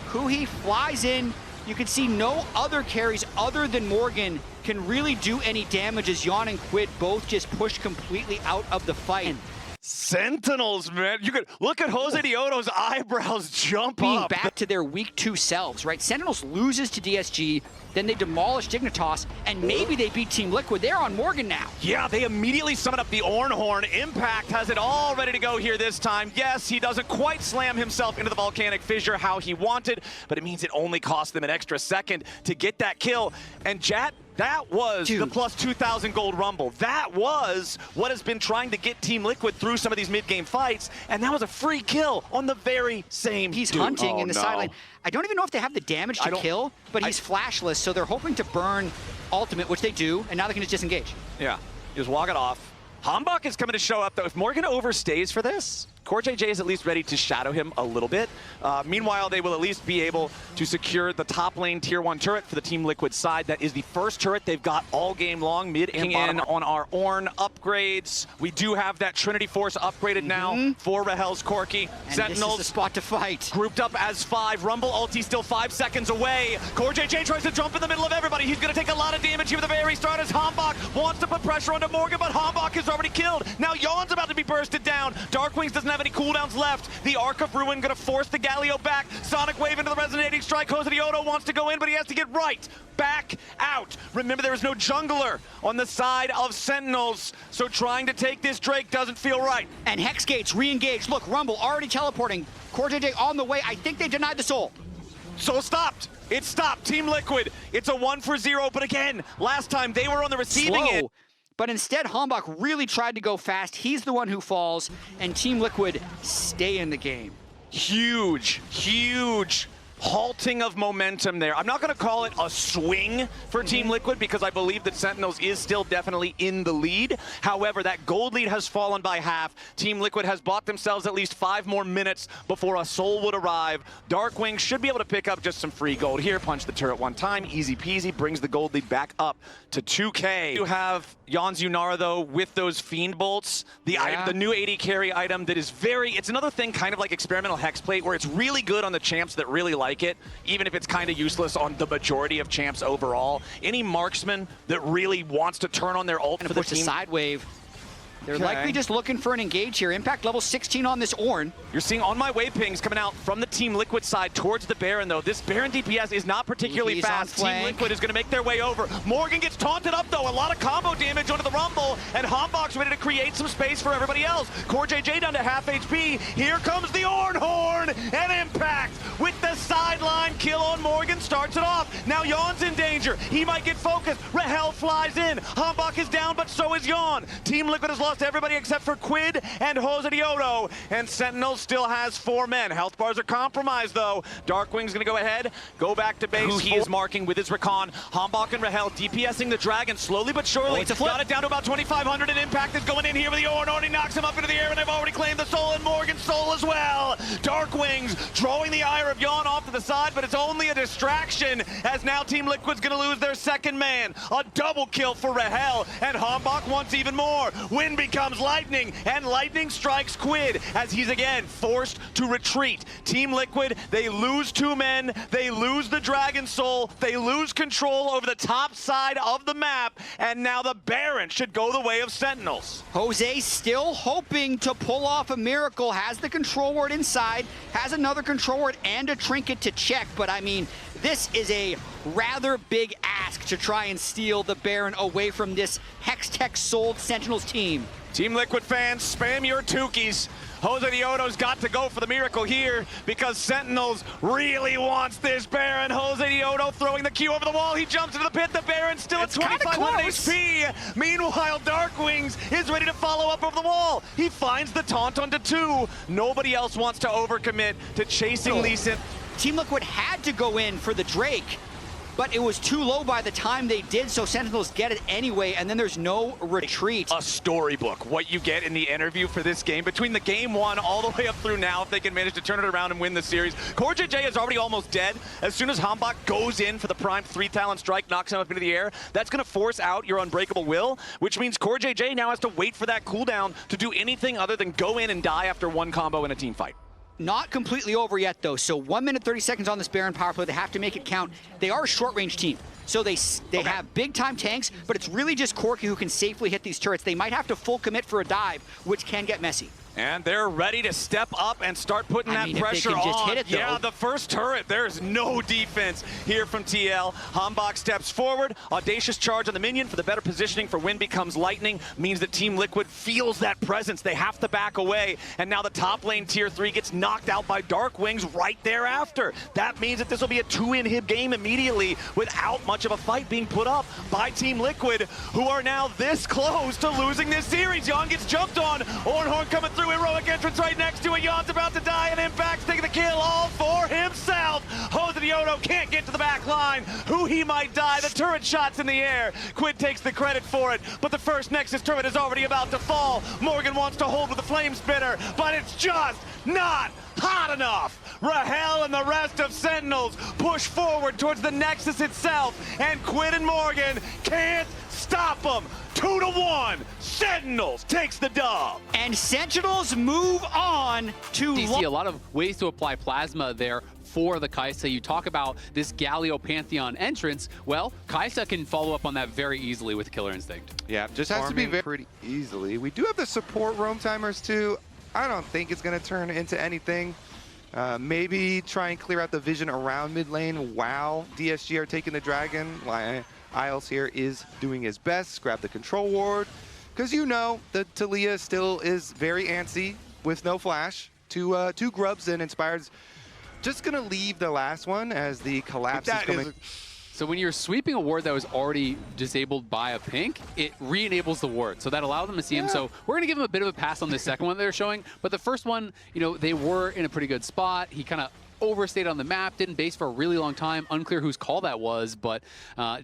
Huhi flies in. You can see no other carries other than Morgan can really do any damage as Yon and Quid both just push completely out of the fight. Sentinels, man. You could look at Jose Dioto's eyebrows jump Being up. back to their week 2 selves, right? Sentinels loses to DSG, then they demolish Dignitas, and maybe they beat Team Liquid. They're on Morgan now. Yeah, they immediately summon up the Ornhorn. Impact has it all ready to go here this time. Yes, he doesn't quite slam himself into the volcanic fissure how he wanted, but it means it only cost them an extra second to get that kill. And Jat, that was the plus 2,000 gold rumble. That was what has been trying to get Team Liquid through some of these mid-game fights, and that was a free kill on the very same He's dude. hunting in the sideline. I don't even know if they have the damage to kill, but he's flashless, so they're hoping to burn ultimate, which they do, and now they can just disengage. Yeah, just walk it off. Hambach is coming to show up, though. If Morgan overstays for this, Core JJ is at least ready to shadow him a little bit. Meanwhile, they will at least be able to secure the top lane tier 1 turret for the Team Liquid side. That is the first turret they've got all game long, mid and bottom. On our Ornn upgrades, we do have that Trinity Force upgraded now for Rahel's Corki. And Sentinels, this is the spot to fight. grouped up as 5. Rumble ulti still 5 seconds away. Core JJ tries to jump in the middle of everybody. He's going to take a lot of damage here at the very start as Hambach wants to put pressure onto Morgan, but Hambach is already killed. Now Yon's about to be bursted down. Dark Wings doesn't have any cooldowns left. The Arc of Ruin going to force the Galio back. Sonic Wave into the Resonating Strike. Jose Dioto wants to go in, but he has to get right back out. Remember, there is no jungler on the side of Sentinels, so trying to take this Drake doesn't feel right. And Hex Gates re-engaged. Look, Rumble already teleporting. Core JJ on the way. I think they denied the soul. Soul stopped. It stopped. Team Liquid. It's a 1-for-0, but again, last time they were on the receiving end. But instead, Hambach really tried to go fast. He's the one who falls, and Team Liquid stay in the game. Huge halting of momentum there. I'm not going to call it a swing for Team Liquid because I believe that Sentinels is still definitely in the lead. However, that gold lead has fallen by half. Team Liquid has bought themselves at least 5 more minutes before a soul would arrive. Darkwing should be able to pick up just some free gold here. Punch the turret 1 time. Easy peasy. Brings the gold lead back up to 2K. You have Jan's Yunara, though, with those Fiend Bolts. The item, the new AD carry item that is it's another thing kind of like Experimental Hexplate where it's really good on the champs that really like it, even if it's kind of useless on the majority of champs overall. Any marksman that really wants to turn on their ult for the team. The side wave. They're likely just looking for an engage here. Impact level 16 on this Ornn. You're seeing on my wave pings coming out from the Team Liquid side towards the Baron, though. This Baron DPS is not particularly fast. Team Liquid is going to make their way over. Morgan gets taunted up, though. A lot of combo damage onto the Rumble, and Hambach's ready to create some space for everybody else. Core JJ down to half HP. Here comes the Ornhorn, and Impact with the sideline kill on Morgan starts it off. Now Yon's in danger. He might get focused. Rahel flies in. Hambach is down, but so is Yon. Team Liquid has lost everybody except for Quid and Jose Dioto, and Sentinel still has 4 men. Health bars are compromised, though. Darkwing's gonna go ahead, go back to base. Who he is marking with his recon. Hambach and Rahel DPSing the Dragon slowly but surely. Got it down to about 2,500, and Impact is going in here with the Ornn. He knocks him up into the air, and they've already claimed the soul, and Morgan's soul as well. Darkwings drawing the Ire of Yawn off to the side, but it's only a distraction as now Team Liquid's gonna lose their second man. A double kill for Rahel, and Hambach wants even more. Wind becomes lightning, and lightning strikes Quid as he's again forced to retreat. Team Liquid, they lose 2 men, they lose the Dragon Soul, they lose control over the top side of the map, and now the Baron should go the way of Sentinels. Jose still hoping to pull off a miracle, has the control ward inside, has another control ward and a trinket to check, but I mean, this is a rather big ask to try and steal the Baron away from this Hextech sold Sentinels team. Team Liquid fans, spam your Tukis. Jose Dioto's got to go for the miracle here because Sentinels really wants this Baron. Jose Dioto throwing the Q over the wall. He jumps into the pit. The Baron's still at 2,500 HP. Meanwhile, Darkwings is ready to follow up over the wall. He finds the taunt onto 2. Nobody else wants to overcommit to chasing Lee Sin. Team Liquid had to go in for the Drake, but it was too low by the time they did, so Sentinels get it anyway, and then there's no retreat. A storybook, what you get in the interview for this game. Between the game 1 all the way up through now, if they can manage to turn it around and win the series. CoreJJ is already almost dead. As soon as Hambach goes in for the prime 3-talent strike, knocks him up into the air, that's going to force out your Unbreakable Will, which means CoreJJ now has to wait for that cooldown to do anything other than go in and die after 1 combo in a team fight. Not completely over yet, though. So 1 minute, 30 seconds on this Baron power play. They have to make it count. They are a short-range team, so they have big-time tanks, but it's really just Corki who can safely hit these turrets. They might have to full commit for a dive, which can get messy. And they're ready to step up and start putting that pressure if they can just on. hit it, though. Yeah, the first turret, there's no defense here from TL. Hambach steps forward, audacious charge on the minion for the better positioning for Wind becomes lightning, means that Team Liquid feels that presence. They have to back away, and now the top lane tier 3 gets knocked out by Darkwings right thereafter. That means that this will be a 2-inhib game immediately without much of a fight being put up by Team Liquid, who are now this close to losing this series. Yawn gets jumped on, Ornhorn coming through. Heroic entrance right next to it. Yawn's about to die, and Impact's taking the kill all for himself. Jose Dioto can't get to the back line. Who he might die. The turret shot's in the air. Quid takes the credit for it, but the first Nexus turret is already about to fall. Morgan wants to hold with the flame spitter, but it's just not hot enough. Rahel and the rest of Sentinels push forward towards the Nexus itself, and Quid and Morgan can't stop them. 2-1, Sentinels takes the dub. And Sentinels move on to... You see a lot of ways to apply plasma there for the Kai'Sa. You talk about this Galio Pantheon entrance. Well, Kai'Sa can follow up on that very easily with Killer Instinct. Yeah, just has to be pretty easily. We do have the support roam timers too. I don't think it's going to turn into anything. Maybe try and clear out the vision around mid lane while DSG are taking the dragon. Isles here is doing his best. Grab the control ward. Because you know the Talia still is very antsy with no flash. Two grubs and Inspired's just going to leave the last one as the collapse is coming. So when you're sweeping a ward that was already disabled by a pink, it re-enables the ward. So that allowed them to see him. So we're going to give him a bit of a pass on this second one they're showing. But the first one, you know, they were in a pretty good spot. He kind of overstayed on the map, didn't base for a really long time. Unclear whose call that was, but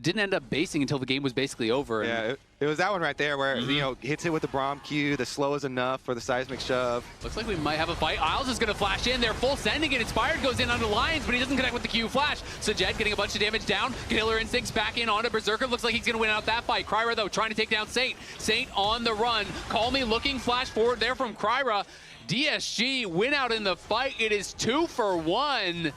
didn't end up basing until the game was basically over. Yeah, it was that one right there where, you know, hits it with the Braum Q, the slow is enough for the seismic shove. Looks like we might have a fight. Isles is going to flash in. They're full sending it. Inspired goes in onto Lions, but he doesn't connect with the Q flash. Sajed getting a bunch of damage down. Killer Instincts back in onto Berserker. Looks like he's going to win out that fight. Kryra, though, trying to take down Saint. Saint on the run. Call me looking flash forward there from Kryra. DSG win out in the fight. It is 2-for-1.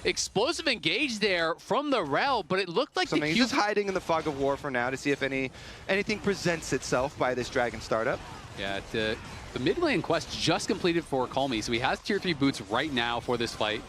Explosive engage there from the Rel, but it looked like he's just hiding in the fog of war for now to see if anything presents itself by this dragon startup. Yeah, the mid lane quest just completed for Call Me, so he has tier 3 boots right now for this fight.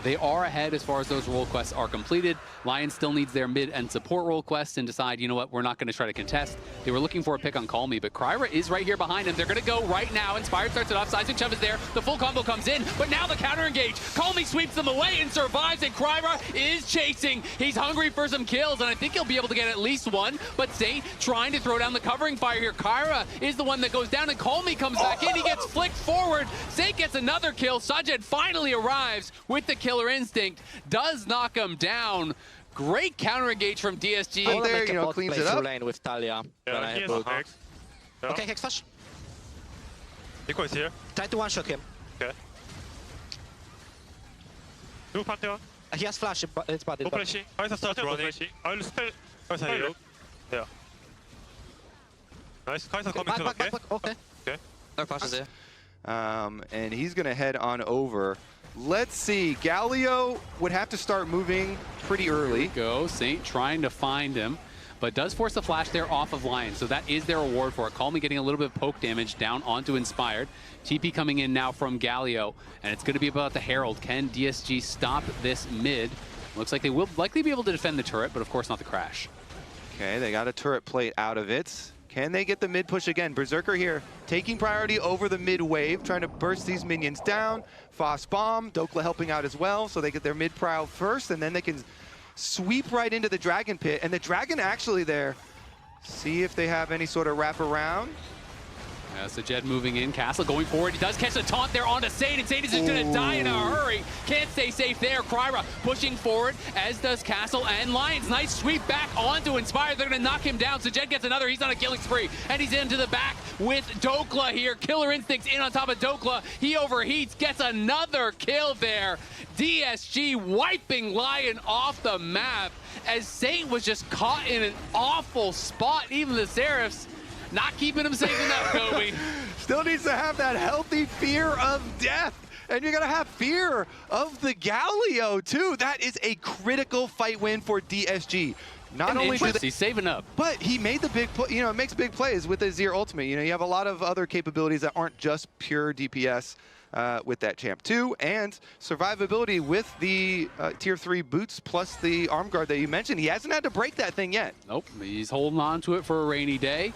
They are ahead as far as those role quests are completed. Lion still needs their mid and support role quests and decide, you know what, we're not going to try to contest. They were looking for a pick on Call Me, but Kryra is right here behind him. They're going to go right now. Inspired starts it off. Seismic Shove is there. The full combo comes in, but now the counter engage. Call Me sweeps them away and survives, and Kryra is chasing. He's hungry for some kills, and I think he'll be able to get at least one, but Saint trying to throw down the covering fire here. Kyra is the one that goes down, and Call Me comes back in. He gets flicked forward. Saint gets another kill. Sajed finally arrives with the Killer Instinct. Does knock him down. Great counter engage from DSG. Up there, you know, cleans it up. Lane with Talia. Yeah, he has a Hex. Yeah. Okay, Hex flash. Eco is here. Try to one-shot him. Okay. Move Pantheon. He has flash, but it's bad. No flashing. Kai'Sa starts running. I'll spell. Kai'Sa yellow. Yeah. Nice. Kai'Sa coming to okay. Okay. Okay. No flashes there. And he's going to head on over. Let's see. Galio would have to start moving pretty early. Go. Saint trying to find him, but does force the flash there off of Lion. So that is their reward for it. Call Me getting a little bit of poke damage down onto Inspired. TP coming in now from Galio, and it's going to be about the Herald. Can DSG stop this mid? Looks like they will likely be able to defend the turret, but of course not the crash. Okay, they got a turret plate out of it. Can they get the mid push again? Berserker here, taking priority over the mid wave, trying to burst these minions down. Fast bomb, Dokla helping out as well, so they get their mid prio first, and then they can sweep right into the dragon pit. And the dragon actually there, see if they have any sort of wraparound. Yeah, so Jed moving in, Castle going forward. He does catch the taunt there onto Saint, and Saint is just going to die in a hurry. Can't stay safe there. Kryra pushing forward, as does Castle and Lions. Nice sweep back onto Inspired. They're going to knock him down. So Jed gets another. He's on a killing spree, and he's into the back with Dokla here. Killer Instincts in on top of Dokla. He overheats, gets another kill there. DSG wiping Lion off the map, as Saint was just caught in an awful spot. Even the Seraphs not keeping him safe enough, Kobe. Still needs to have that healthy fear of death. And you're going to have fear of the Galio, too. That is a critical fight win for DSG. Not only he's saving up, but he made the big play, makes big plays with his Azir ultimate. You have a lot of other capabilities that aren't just pure DPS with that champ too, and survivability with the tier 3 boots plus the arm guard that you mentioned. He hasn't had to break that thing yet. Nope, he's holding on to it for a rainy day.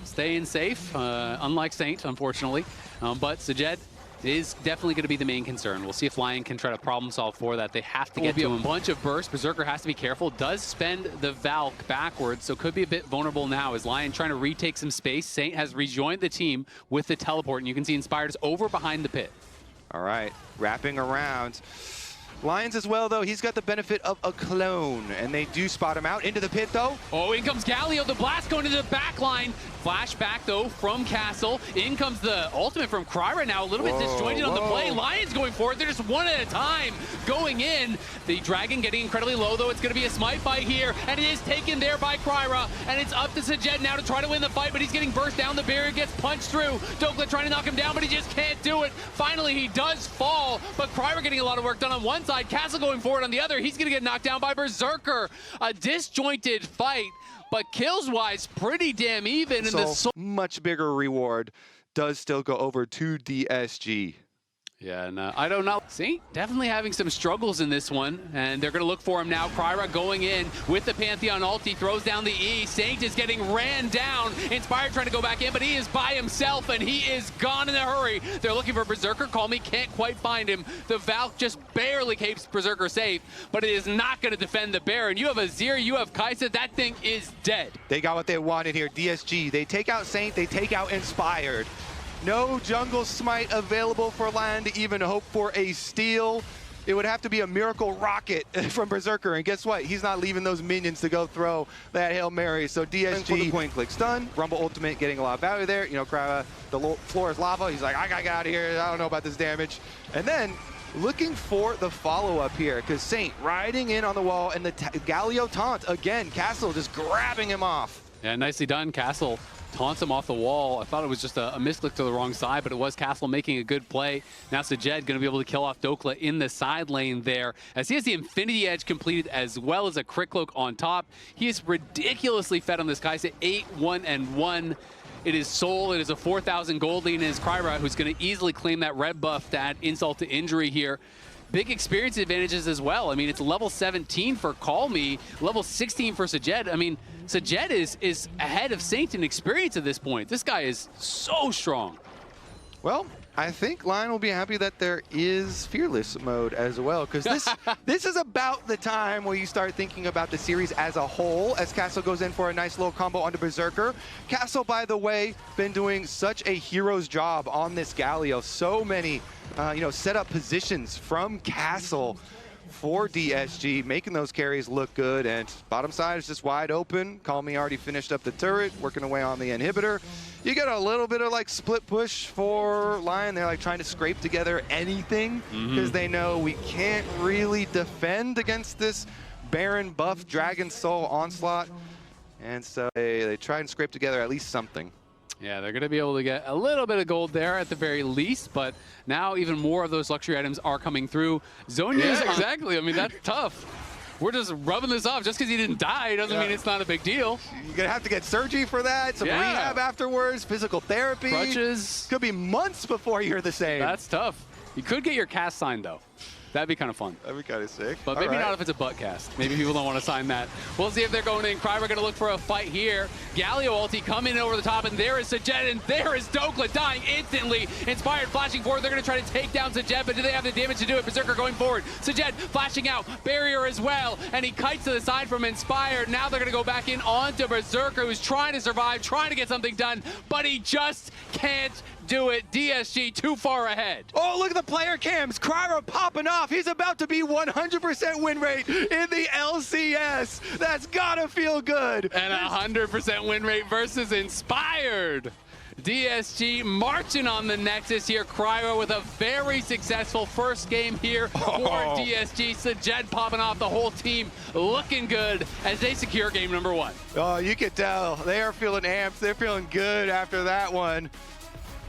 Staying safe, unlike Saint, unfortunately. But Sajed is definitely going to be the main concern. We'll see if Lion can try to problem solve for that. They have to get to him. A bunch of bursts. Berserker has to be careful. Does spend the Valk backwards, so could be a bit vulnerable now as Lion trying to retake some space. Saint has rejoined the team with the teleport, and you can see Inspired is over behind the pit. All right, wrapping around. Lions as well, though, he's got the benefit of a clone, and they do spot him out into the pit, though. Oh, in comes Galio, the blast going to the back line. Flashback, though, from Castle. In comes the ultimate from Kryra now, a little bit disjointed on the play. Lions going for it. They're just one at a time going in. The Dragon getting incredibly low, though. It's going to be a smite fight here, and it is taken there by Kryra, and it's up to Sajed now to try to win the fight, but he's getting burst down. The barrier gets punched through. Dokla trying to knock him down, but he just can't do it. Finally, he does fall, but Kryra getting a lot of work done on one side. Castle going forward on the other. He's going to get knocked down by Berserker. A disjointed fight, but kills-wise, pretty damn even. So much bigger reward does still go over to DSG. Yeah, and I don't know. Saint definitely having some struggles in this one, and they're going to look for him now. Kryra going in with the Pantheon ult. He throws down the E. Saint is getting ran down. Inspired trying to go back in, but he is by himself, and he is gone in a hurry. They're looking for Berserker. Call Me can't quite find him. The Valk just barely keeps Berserker safe, but it is not going to defend the Baron. You have Azir, you have Kai'Sa. That thing is dead. They got what they wanted here. DSG, they take out Saint, they take out Inspired. No jungle smite available for Lion to even hope for a steal. It would have to be a miracle rocket from Berserker, and guess what? He's not leaving those minions to go throw that Hail Mary. So DSG, for the point click stun, Rumble ultimate getting a lot of value there. Kryra, the floor is lava. He's like, I gotta get out of here. I don't know about this damage. And then looking for the follow-up here, because Saint riding in on the wall, and the Galio taunt again. Castle just grabbing him off. Yeah, nicely done. Castle taunts him off the wall. I thought it was just a misclick to the wrong side, but it was Castle making a good play. Now Sajed going to be able to kill off Dokla in the side lane there, as he has the Infinity Edge completed as well as a Crit Cloak on top. He is ridiculously fed on this Kai'Sa, 8-1-1. It is Soul. It is a 4,000 gold lead, and it is Kryra who's going to easily claim that red buff to add insult to injury here. Big experience advantages as well. I mean, it's level 17 for Call Me, level 16 for Sajed. I mean, Sajed is ahead of Saint in experience at this point. This guy is so strong. Well, I think Lion will be happy that there is Fearless mode as well, because this is about the time where you start thinking about the series as a whole, as Castle goes in for a nice little combo onto Berserker. Castle, by the way, been doing such a hero's job on this Galio. So many set-up positions from Castle for DSG, making those carries look good, and bottom side is just wide open. Call Me already finished up the turret, working away on the inhibitor, You get a little bit of like split push for Lion. They're like trying to scrape together anything because they know we can't really defend against this Baron buff Dragon Soul onslaught. And so they try and scrape together at least something. Yeah, they're going to be able to get a little bit of gold there at the very least, but now even more of those luxury items are coming through. Zonya's, exactly. I mean, that's tough. We're just rubbing this off. Just because he didn't die doesn't mean it's not a big deal. You're going to have to get surgery for that, some rehab afterwards, physical therapy. Crutches. Could be months before you're the same. That's tough. You could get your cast signed, though. That'd be kind of fun. That'd be kind of sick. But maybe not if it's a butt cast. Maybe people don't want to sign that. We'll see if they're going in. Cry, we're going to look for a fight here. Galio ulti coming in over the top, and there is Sajed, and there is Dokla dying instantly. Inspired flashing forward. They're going to try to take down Sajed, but do they have the damage to do it? Berserker going forward. Sajed flashing out. Barrier as well, and he kites to the side from Inspired. Now they're going to go back in onto Berserker, who's trying to survive, trying to get something done, but he just can't do it. DSG too far ahead. Oh, look at the player cams. Cryra popping off. He's about to be 100% win rate in the LCS. That's gotta feel good. And 100% win rate versus Inspired. DSG marching on the Nexus here. Cryo with a very successful first game here for DSG. Sajed popping off, the whole team looking good as they secure game number 1. Oh, you can tell. They are feeling amped. They're feeling good after that one.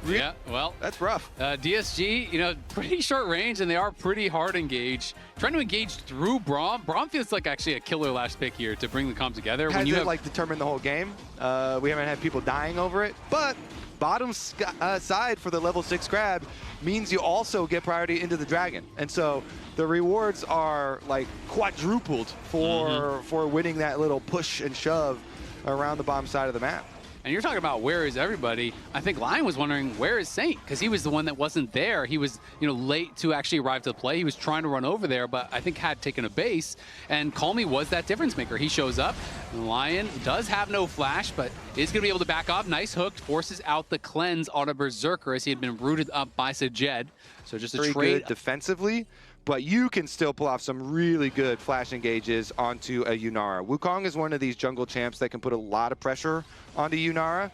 Yeah, well, that's rough. DSG, you know, pretty short range, and they are pretty hard engaged. Trying to engage through Braum. Braum feels like actually a killer last pick here to bring the comp together. Has it like determined the whole game? We haven't had people dying over it, but bottom side for the level 6 grab means you also get priority into the dragon, and so the rewards are like quadrupled for winning that little push and shove around the bottom side of the map. And you're talking about where is everybody. I think Lion was wondering, where is Saint? Because he was the one that wasn't there. He was, you know, late to actually arrive to the play. He was trying to run over there, but I think had taken a base. And Call Me was that difference maker. He shows up. Lion does have no flash, but is going to be able to back off. Nice hook, forces out the cleanse on a Berserker as he had been rooted up by Sajed. So just a very trade good defensively, but you can still pull off some really good flash engages onto a Yunara. Wukong is one of these jungle champs that can put a lot of pressure onto Yunara.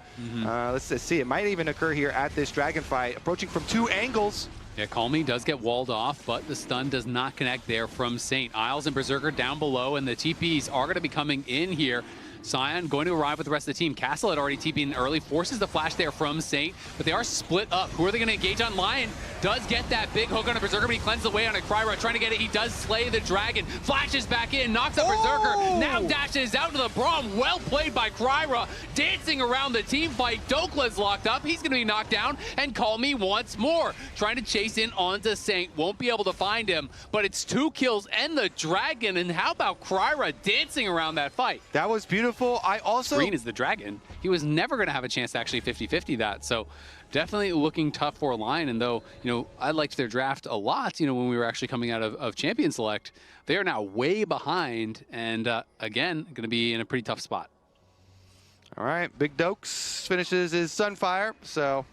Let's just see. It might even occur here at this dragon fight, approaching from 2 angles. Yeah, Call Me does get walled off, but the stun does not connect there from Saint. Isles and Berserker down below, and the TPs are going to be coming in here. Sion going to arrive with the rest of the team. Castle had already TP'd in early, forces the flash there from Saint, but they are split up. Who are they going to engage on? Lion does get that big hook on a Berserker, but he cleanses away on a Cryra, trying to get it. He does slay the dragon, flashes back in, knocks up Berserker, now dashes out to the Braum. Well played by Cryra, dancing around the team fight. Dokla's locked up, he's going to be knocked down, and Call Me once more, trying to chase in onto Saint. Won't be able to find him, but it's 2 kills and the dragon, and how about Cryra dancing around that fight? That was beautiful. I also... Green is the dragon. He was never going to have a chance to actually 50-50 that, so definitely looking tough for Lion. And though, you know, I liked their draft a lot, you know, when we were actually coming out of Champion Select, they are now way behind and, again, going to be in a pretty tough spot. All right, Big Dokes finishes his Sunfire, so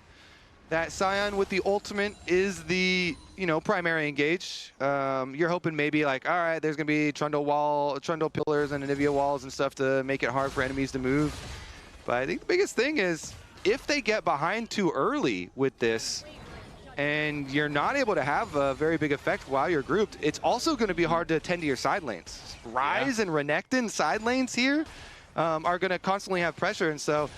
that Sion with the ultimate is the, you know, primary engage. You're hoping maybe like, all right, there's going to be Trundle pillars and Onivia walls and stuff to make it hard for enemies to move. But I think the biggest thing is if they get behind too early with this and you're not able to have a very big effect while you're grouped, it's also going to be hard to attend to your side lanes. Ryze and Renekton side lanes here are going to constantly have pressure, and so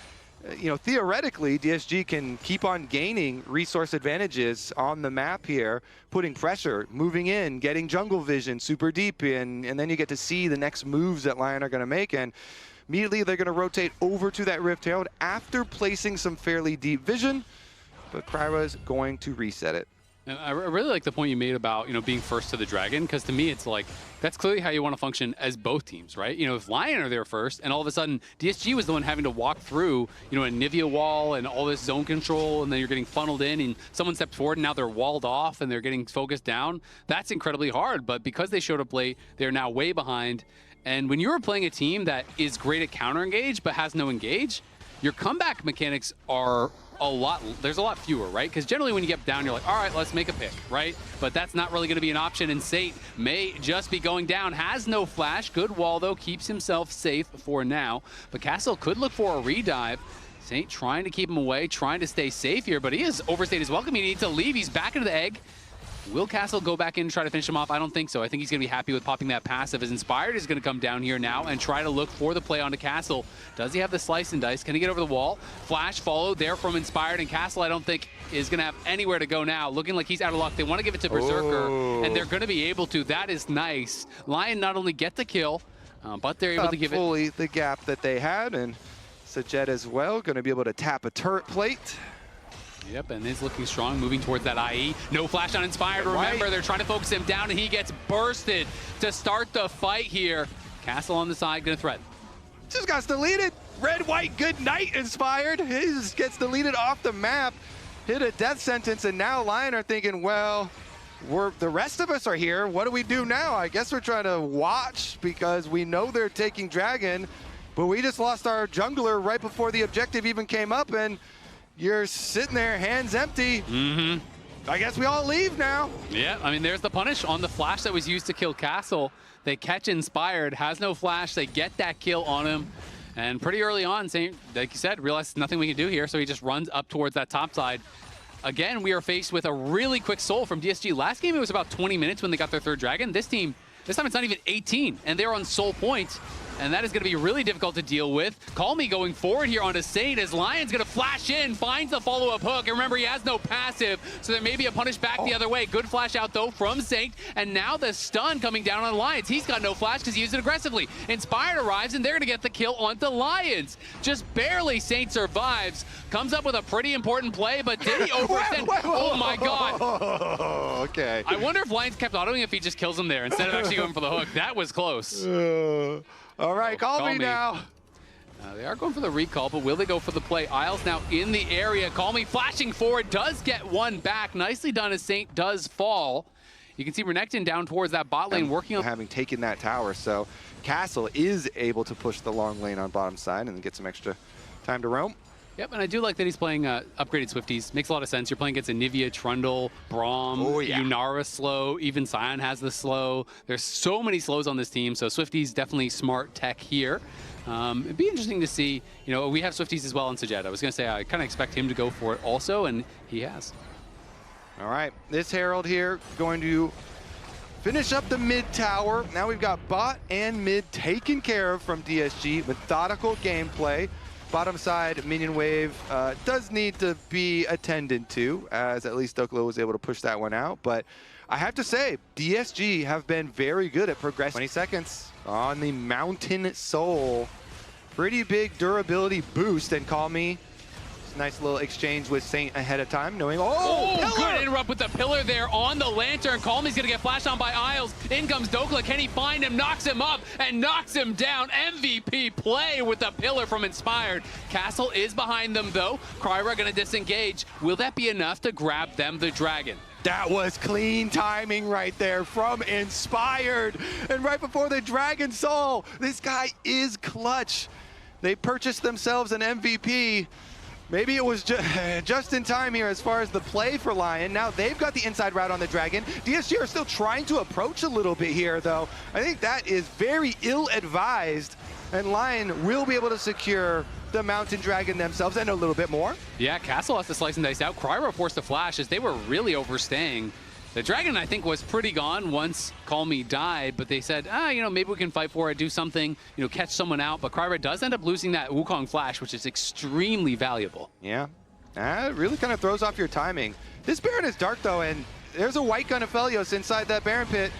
you know, theoretically, DSG can keep on gaining resource advantages on the map here, putting pressure, moving in, getting jungle vision super deep in, and then you get to see the next moves that Lion are going to make, and immediately they're going to rotate over to that Rift Herald after placing some fairly deep vision, but Cryra's going to reset it. And I really like the point you made about, you know, being first to the dragon, because to me it's like, that's clearly how you want to function as both teams, right? You know, if Lion are there first, and all of a sudden DSG was the one having to walk through, you know, a Onivia wall and all this zone control, and then you're getting funneled in, and someone steps forward, and now they're walled off, and they're getting focused down. That's incredibly hard, but because they showed up late, they're now way behind. And when you're playing a team that is great at counter engage, but has no engage, your comeback mechanics are there's a lot fewer, right? Because generally when you get down, you're like, all right, let's make a pick, right? But that's not really going to be an option, and Saint may just be going down. Has no flash. Good wall, though. Keeps himself safe for now. But Castle could look for a redive. Saint trying to keep him away, trying to stay safe here, but he has overstayed his welcome. He needs to leave. He's back into the egg. Will Castle go back in and try to finish him off? I don't think so. I think he's going to be happy with popping that passive, as Inspired is going to come down here now and try to look for the play onto Castle. Does he have the slice and dice? Can he get over the wall? Flash followed there from Inspired, and Castle I don't think is going to have anywhere to go now. Looking like he's out of luck. They want to give it to Berserker, and they're going to be able to. That is nice. Lion not only get the kill, but they're able to give fully it the gap that they had, and Sajet as well, going to be able to tap a turret plate. Yep, and is looking strong, moving towards that IE. No flash on Inspired. Remember, they're trying to focus him down, and he gets bursted to start the fight here. Castle on the side, gonna threaten. Just got deleted. Red, white, good night, Inspired. He just gets deleted off the map, hit a death sentence, and now Lion are thinking, well, the rest of us are here. What do we do now? I guess we're trying to watch because we know they're taking Dragon, but we just lost our jungler right before the objective even came up, and you're sitting there, hands empty. I guess we all leave now. Yeah, I mean, there's the punish on the flash that was used to kill Castle. They catch Inspired, has no flash. They get that kill on him. And pretty early on, Saint, like you said, realized nothing we can do here, so he just runs up towards that top side. Again, we are faced with a really quick soul from DSG. Last game, it was about 20 minutes when they got their third Dragon. This time it's not even 18, and they're on soul point. And that is going to be really difficult to deal with. Call Me going forward here onto Saint as Lion's going to flash in, finds the follow-up hook. And remember, he has no passive, so there may be a punish back the other way. Good flash out, though, from Saint. And now the stun coming down on Lions. He's got no flash because he used it aggressively. Inspired arrives, and they're going to get the kill onto Lions. Just barely Saint survives. Comes up with a pretty important play, but did he overextend? Oh, my God. Okay. I wonder if Lions kept autoing if he just kills him there instead of actually going for the hook. That was close. All right, call me now. They are going for the recall, but will they go for the play? Isles now in the area. Call Me flashing forward, does get one back. Nicely done as Saint does fall. You can see Renekton down towards that bot lane working on... Having taken that tower, so Castle is able to push the long lane on bottom side and get some extra time to roam. Yep, and I do like that he's playing upgraded Swifties. Makes a lot of sense. You're playing against Onivia, Trundle, Braum, Yunara slow, even Sion has the slow. There's so many slows on this team, so Swifties definitely smart tech here. It'd be interesting to see, you know, we have Swifties as well on Sajet. I was going to say I kind of expect him to go for it also, and he has. All right, this Herald here going to finish up the mid tower. Now we've got bot and mid taken care of from DSG. Methodical gameplay. Bottom side minion wave does need to be attended to, as at least Doklo was able to push that one out. But I have to say, DSG have been very good at progressing. 20 seconds on the Mountain Soul. Pretty big durability boost, and Call Me. Nice little exchange with Saint ahead of time, knowing, good interrupt with the pillar there on the lantern. Call Me's gonna get flashed on by Isles. In comes Dokla. Can he find him? Knocks him up and knocks him down. MVP play with the pillar from Inspired. Castle is behind them though. Kryra gonna disengage. Will that be enough to grab them the Dragon? That was clean timing right there from Inspired. And right before the Dragon Soul, this guy is clutch. They purchased themselves an MVP. Maybe it was just in time here as far as the play for Lion. Now they've got the inside route on the Dragon. DSG are still trying to approach a little bit here, though. I think that is very ill-advised, and Lion will be able to secure the Mountain Dragon themselves and a little bit more. Yeah, Castle has to slice and dice out. Kryra forced to flash as they were really overstaying. The Dragon, I think, was pretty gone once Call Me died, but they said, you know, maybe we can fight for it, do something, you know, catch someone out. But Kryra does end up losing that Wukong flash, which is extremely valuable. Yeah, it really kind of throws off your timing. This Baron is dark, though, and there's a white gun of Felios inside that Baron pit.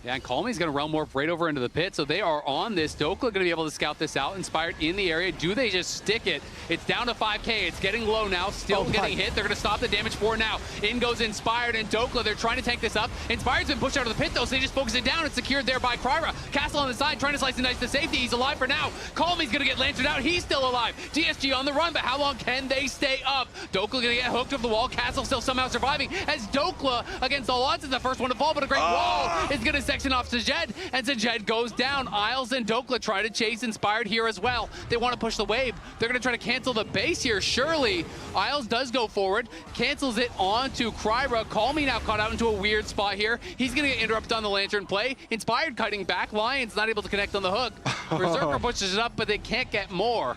Yeah, and Call Me's going to realm warp right over into the pit, so they are on this. Dokla going to be able to scout this out. Inspired in the area. Do they just stick it? It's down to 5K. It's getting low now. Still getting hit. They're going to stop the damage for now. In goes Inspired and Dokla. They're trying to tank this up. Inspired's been pushed out of the pit, though, so they just focus it down. It's secured there by Kryra. Castle on the side trying to slice and dice to safety. He's alive for now. Call Me's going to get lanterned out. He's still alive. DSG on the run, but how long can they stay up? Dokla going to get hooked up the wall. Castle still somehow surviving as Dokla, against all odds, is the first one to fall, but a great wall is going to section off Sajet. And Sajet goes down. Isles and Dokla try to chase Inspired here as well. They want to push the wave. They're going to try to cancel the base here, surely. Isles does go forward, cancels it onto Kryra. Call Me now caught out into a weird spot here. He's going to get interrupted on the lantern play. Inspired cutting back. Lion's not able to connect on the hook. Berserker pushes it up, but they can't get more.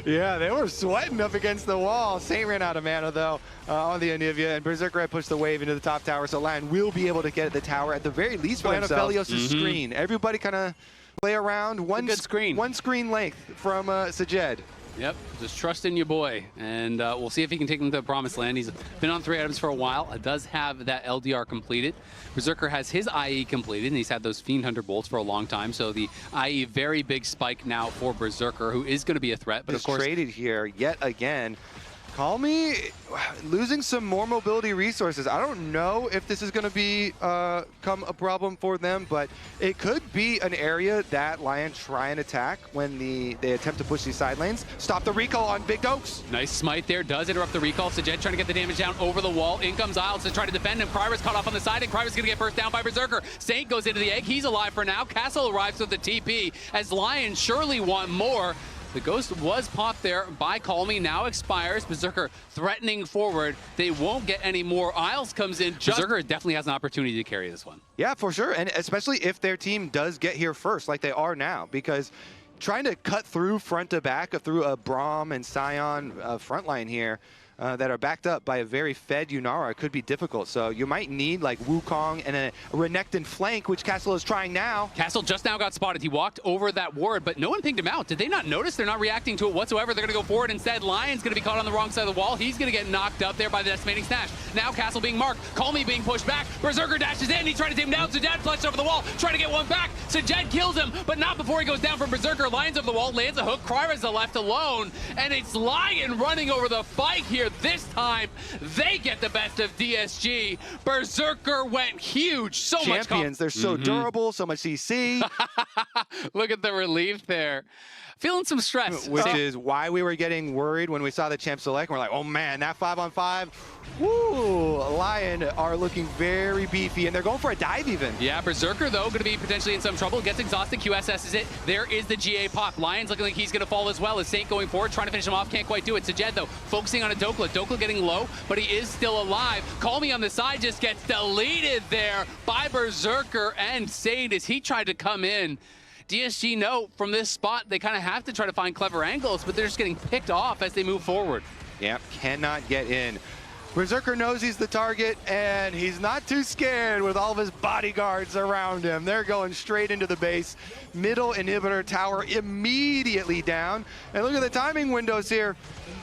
Yeah, they were sweating up against the wall. Saint ran out of mana, though, on the Onivia, and Berserker had pushed the wave into the top tower, so Lion will be able to get at the tower at the very least for Felios' screen. Everybody kind of play around one screen length from Sajed. Yep, just trust in your boy, and we'll see if he can take them to the promised land. He's been on 3 items for a while. Does have that LDR completed. Berserker has his IE completed, and he's had those Fiend Hunter bolts for a long time. So the IE, very big spike now for Berserker, who is going to be a threat. But of course, traded here yet again. Call me losing some more mobility resources. I don't know if this is going to be come a problem for them, but it could be an area that Lion try and attack when they attempt to push these side lanes. Stop the recall on Big Dokes. Nice smite there, does interrupt the recall. Sajed trying to get the damage down over the wall. In comes Isles to try to defend him. Kryra's caught off on the side, and Kryra's going to get burst down by Berserker. Saint goes into the egg. He's alive for now. Castle arrives with the TP as Lion surely want more. The Ghost was popped there by Call Me, now expires. Berserker threatening forward. They won't get any more. Isles comes in. Berserker definitely has an opportunity to carry this one. Yeah, for sure, and especially if their team does get here first, like they are now, because trying to cut through front to back, through a Braum and Sion front line here, that are backed up by a very fed Yunara could be difficult. So you might need like Wukong and a Renekton flank, which Castle is trying now. Castle just now got spotted. He walked over that ward, but no one pinged him out. Did they not notice? They're not reacting to it whatsoever. They're going to go forward instead. Lion's going to be caught on the wrong side of the wall. He's going to get knocked up there by the decimating Snatch. Now Castle being marked. Call Me being pushed back. Berserker dashes in. He's trying to take him down. Sajed flushed over the wall, trying to get one back. Sajed kills him, but not before he goes down from Berserker. Lion's over the wall, lands a hook. Kryra's left alone, and it's Lion running over the fight here this time. They get the best of DSG. Berserker went huge. So much champions. They're so durable, so much CC. Look at the relief there. Feeling some stress. Which is why we were getting worried when we saw the champ select. We're like, oh man, that 5-on-5. Woo! Lion are looking very beefy, and they're going for a dive even. Yeah, Berserker, though, going to be potentially in some trouble. Gets exhausted, QSS's it. There is the GA pop. Lion's looking like he's going to fall as well as Saint going forward, trying to finish him off. Can't quite do it. Sajed, though, focusing on a Dokla. Dokla getting low, but he is still alive. Call Me on the side just gets deleted there by Berserker and Saint as he tried to come in. DSG know from this spot they kind of have to try to find clever angles, but they're just getting picked off as they move forward. Yep, cannot get in. Berserker knows he's the target, and he's not too scared with all of his bodyguards around him. They're going straight into the base. Middle inhibitor tower immediately down. And look at the timing windows here.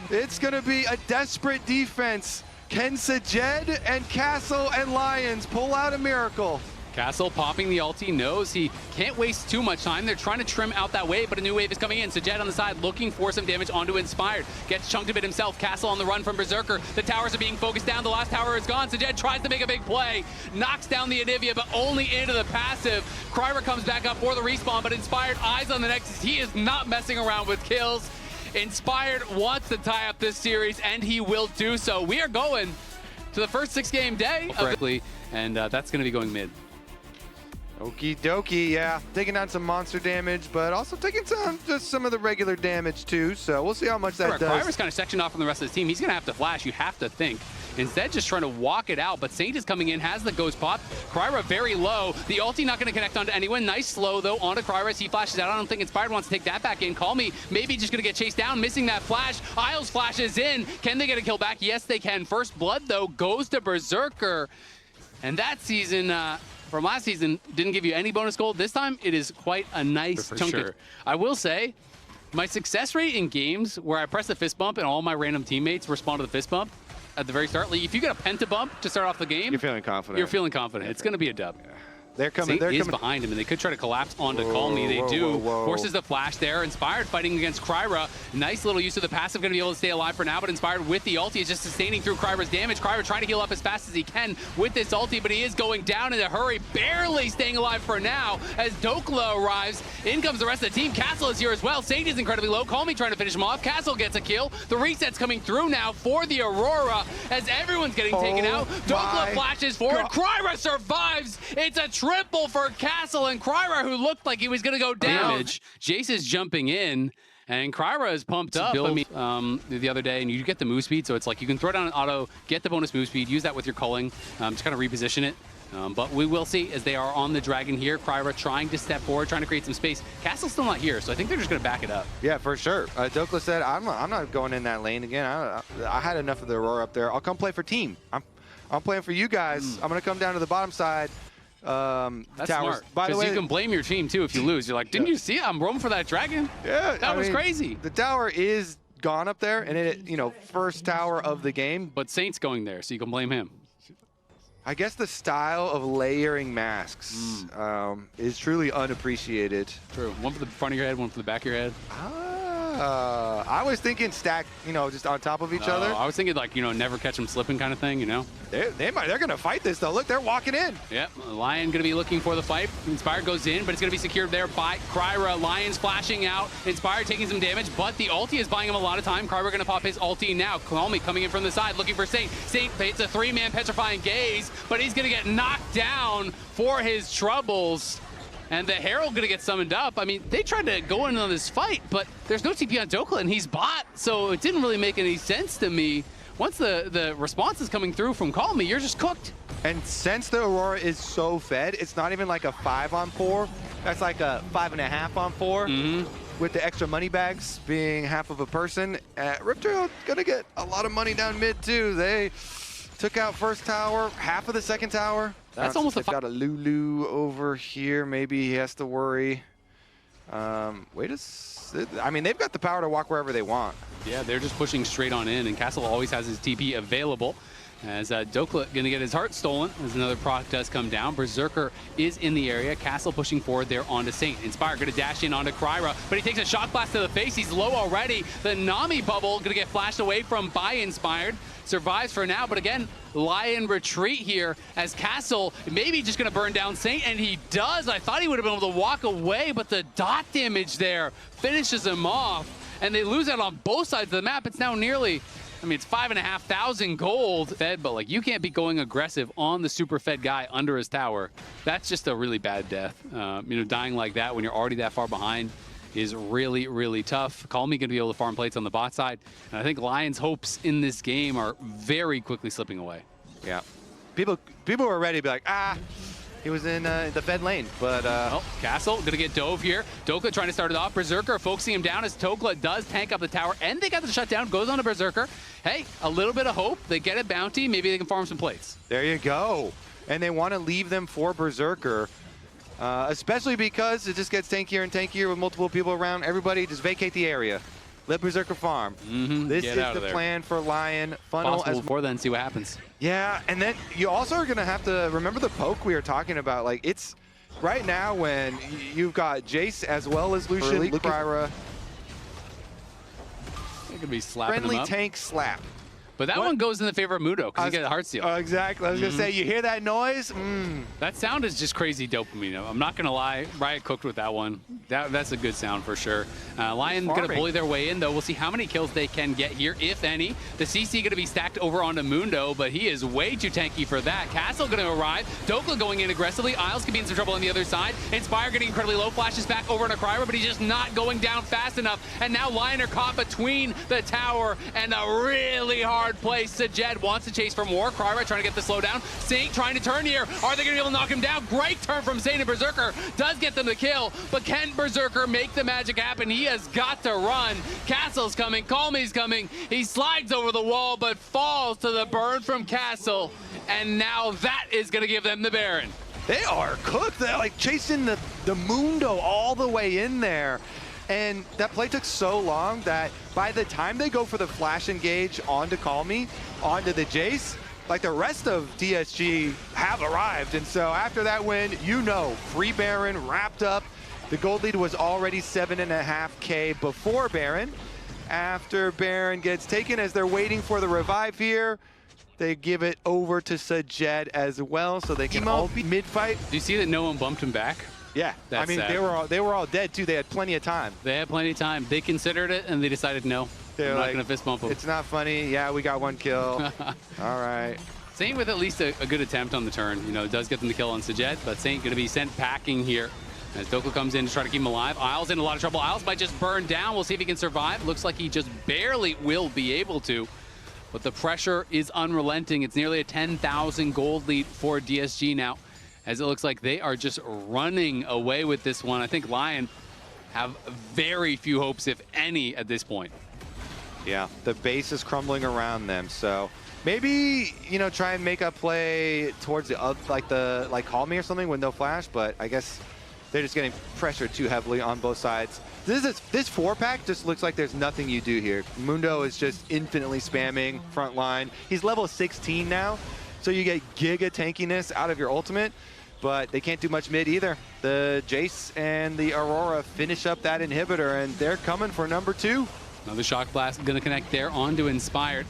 It's going to be a desperate defense. Can Sajed and Castle and Lions pull out a miracle? Castle popping the ulti, knows he can't waste too much time. They're trying to trim out that wave, but a new wave is coming in. Sajed on the side looking for some damage onto Inspired. Gets chunked a bit himself. Castle on the run from Berserker. The towers are being focused down. The last tower is gone. Sajed tries to make a big play. Knocks down the Onivia, but only into the passive. Kryra comes back up for the respawn, but Inspired eyes on the Nexus. He is not messing around with kills. Inspired wants to tie up this series, and he will do so. We are going to the first 6-game day. And that's going to be going mid. Okie dokie, yeah. Taking down some monster damage, but also taking some of the regular damage too, so we'll see how much that does. Kryra's kind of sectioned off from the rest of his team. He's going to have to flash, you have to think. Instead, just trying to walk it out, but Saint is coming in, has the ghost pop. Kryra very low. The ulti not going to connect onto anyone. Nice slow, though, onto Kryra as he flashes out. I don't think Inspired wants to take that back in. Call Me, maybe just going to get chased down, missing that flash. Isles flashes in. Can they get a kill back? Yes, they can. First blood, though, goes to Berserker. And that season... from last season, didn't give you any bonus gold. This time, it is quite a nice chunk. Sure. I will say, my success rate in games where I press the fist bump and all my random teammates respond to the fist bump at the very start, like if you get a penta bump to start off the game, you're feeling confident. You're feeling confident. It's going to be a dub. Yeah. They're coming. Saint is behind him, and they could try to collapse onto Call Me. They do. Forces the flash there. Inspired fighting against Kryra. Nice little use of the passive. Going to be able to stay alive for now, but Inspired with the ulti is just sustaining through Kryra's damage. Kryra trying to heal up as fast as he can with this ulti, but he is going down in a hurry. Barely staying alive for now as Dokla arrives. In comes the rest of the team. Castle is here as well. Saint is incredibly low. Call Me trying to finish him off. Castle gets a kill. The reset's coming through now for the Aurora as everyone's getting taken out. Dokla flashes forward. Kryra survives. It's a triple for Castle and Kryra, who looked like he was going to go down. Jace is jumping in, and Kryra is pumped up. The other day, and you get the move speed, so it's like you can throw down an auto, get the bonus move speed, use that with your culling, just kind of reposition it. But we will see as they are on the Dragon here. Kryra trying to step forward, trying to create some space. Castle's still not here, so I think they're just going to back it up. Yeah, for sure. Dokla said, I'm not going in that lane again. I had enough of the Aurora up there. I'll come play for team. I'm playing for you guys. I'm going to come down to the bottom side. That's towers. smart. By the way, you can blame your team, too, if you lose. You're like, didn't you see it? I'm roaming for that Dragon. Yeah. That was crazy. The tower is gone up there, and it, first tower of the game. But Saint's going there, so you can blame him. I guess the style of layering masks is truly unappreciated. True. One for the front of your head, one for the back of your head. I was thinking stack, just on top of each other. I was thinking like, never catch them slipping kind of thing, They're going to fight this, though. Look, they're walking in. Yep, Lion going to be looking for the fight. Inspired goes in, but it's going to be secured there by Kryra. Lion's flashing out. Inspired taking some damage, but the ulti is buying him a lot of time. Kryra going to pop his ulti now. Kalmi coming in from the side, looking for Saint. Saint hits a 3-man petrifying gaze, but he's going to get knocked down for his troubles. And the Herald going to get summoned up. I mean, they tried to go in on this fight, but there's no TP on Dokla, and he's bot, so it didn't really make any sense to me. Once the response is coming through from Call Me, you're just cooked. And since the Aurora is so fed, it's not even like a 5-on-4. That's like a 5.5-on-4. With the extra money bags being half of a person. Riptail gonna get a lot of money down mid too. They took out first tower, half of the second tower. That's almost a They've got a Lulu over here. Maybe he has to worry. I mean, they've got the power to walk wherever they want. Yeah, they're just pushing straight on in, and Castle always has his TP available. As Dokla going to get his heart stolen as another proc does come down. Berserker is in the area. Castle pushing forward there onto Saint. Inspire going to dash in onto Kryra, but he takes a shock blast to the face. He's low already. The Nami bubble going to get flashed away from by Inspired. Survives for now, but again, Lion retreat here as Castle maybe just going to burn down Saint, and he does. I thought he would have been able to walk away, but the dot damage there finishes him off, and they lose out on both sides of the map. It's now nearly, I mean, it's 5,500 gold fed, but like you can't be going aggressive on the super fed guy under his tower. That's just a really bad death. Dying like that when you're already that far behind is really, really tough. Call Me going to be able to farm plates on the bot side. And I think Lion's hopes in this game are very quickly slipping away. Yeah. People were ready to be like, he was in the fed lane, but... Castle going to get dove here. Dokla trying to start it off. Berserker focusing him down as Dokla does tank up the tower, and they got the shutdown. Goes on to Berserker. Hey, a little bit of hope. They get a bounty. Maybe they can farm some plates. There you go. And they want to leave them for Berserker. Especially because it just gets tankier and tankier with multiple people around. Everybody just vacate the area. Let Berserker farm. This is the plan for Lion. Funnel Possible before then, see what happens. Yeah, and then you also are going to have to remember the poke we were talking about. Like, it's right now when you've got Jace as well as Lucian, Kryra. It could be slapping Friendly him up. tank slap. But that one goes in the favor of Mudo because you get a heart steal. Exactly. I was going to say, you hear that noise? That sound is just crazy dopamine. I'm not going to lie. Riot cooked with that one. That's a good sound for sure. Lion going to bully their way in, though. We'll see how many kills they can get here, if any. The CC going to be stacked over onto Mundo, but he is way too tanky for that. Castle going to arrive. Dokla going in aggressively. Isles could be in some trouble on the other side. Inspire getting incredibly low. Flashes back over into Kryra, but he's just not going down fast enough. And now Lion are caught between the tower and a really hard place. Sajed wants to chase for more. Kryra trying to get the slowdown. Saint trying to turn here. Are they going to be able to knock him down? Great turn from Saint, and Berserker does get them the kill. But can Berserker make the magic happen? He has got to run. Castle's coming. Call Me's coming. He slides over the wall, but falls to the burn from Castle. And now that is going to give them the Baron. They are cooked. They're like chasing the Mundo all the way in there. And that play took so long that by the time they go for the flash engage onto Call Me, onto the Jace, like the rest of DSG have arrived. And so after that win, free Baron wrapped up. The gold lead was already 7.5K before Baron. After Baron gets taken, as they're waiting for the revive here, they give it over to Sajed as well, so they can all be mid-fight. Do you see that no one bumped him back? Yeah, That's I mean, sad. they were all dead too. They had plenty of time. They had plenty of time. They considered it, and they decided no. They're I'm not like, going to fist bump him. It's not funny. Yeah, we got one kill. All right. Saint with at least a good attempt on the turn. It does get them the kill on Sajed, but Saint going to be sent packing here as Dokla comes in to try to keep him alive. Isles in a lot of trouble. Isles might just burn down. We'll see if he can survive. Looks like he just barely will be able to. but the pressure is unrelenting. It's nearly a 10,000 gold lead for DSG now, as it looks like they are just running away with this one. I think Lion have very few hopes, if any, at this point. Yeah, the base is crumbling around them, so maybe, you know, try and make a play towards the like Call Me or something with no flash, but I guess they're just getting pressured too heavily on both sides. This 4-pack just looks like there's nothing you do here. Mundo is just infinitely spamming front line. He's level 16 now, so you get giga tankiness out of your ultimate, but they can't do much mid either. The Jace and the Aurora finish up that inhibitor, and they're coming for number 2. Another Shock Blast going to connect there onto Inspired.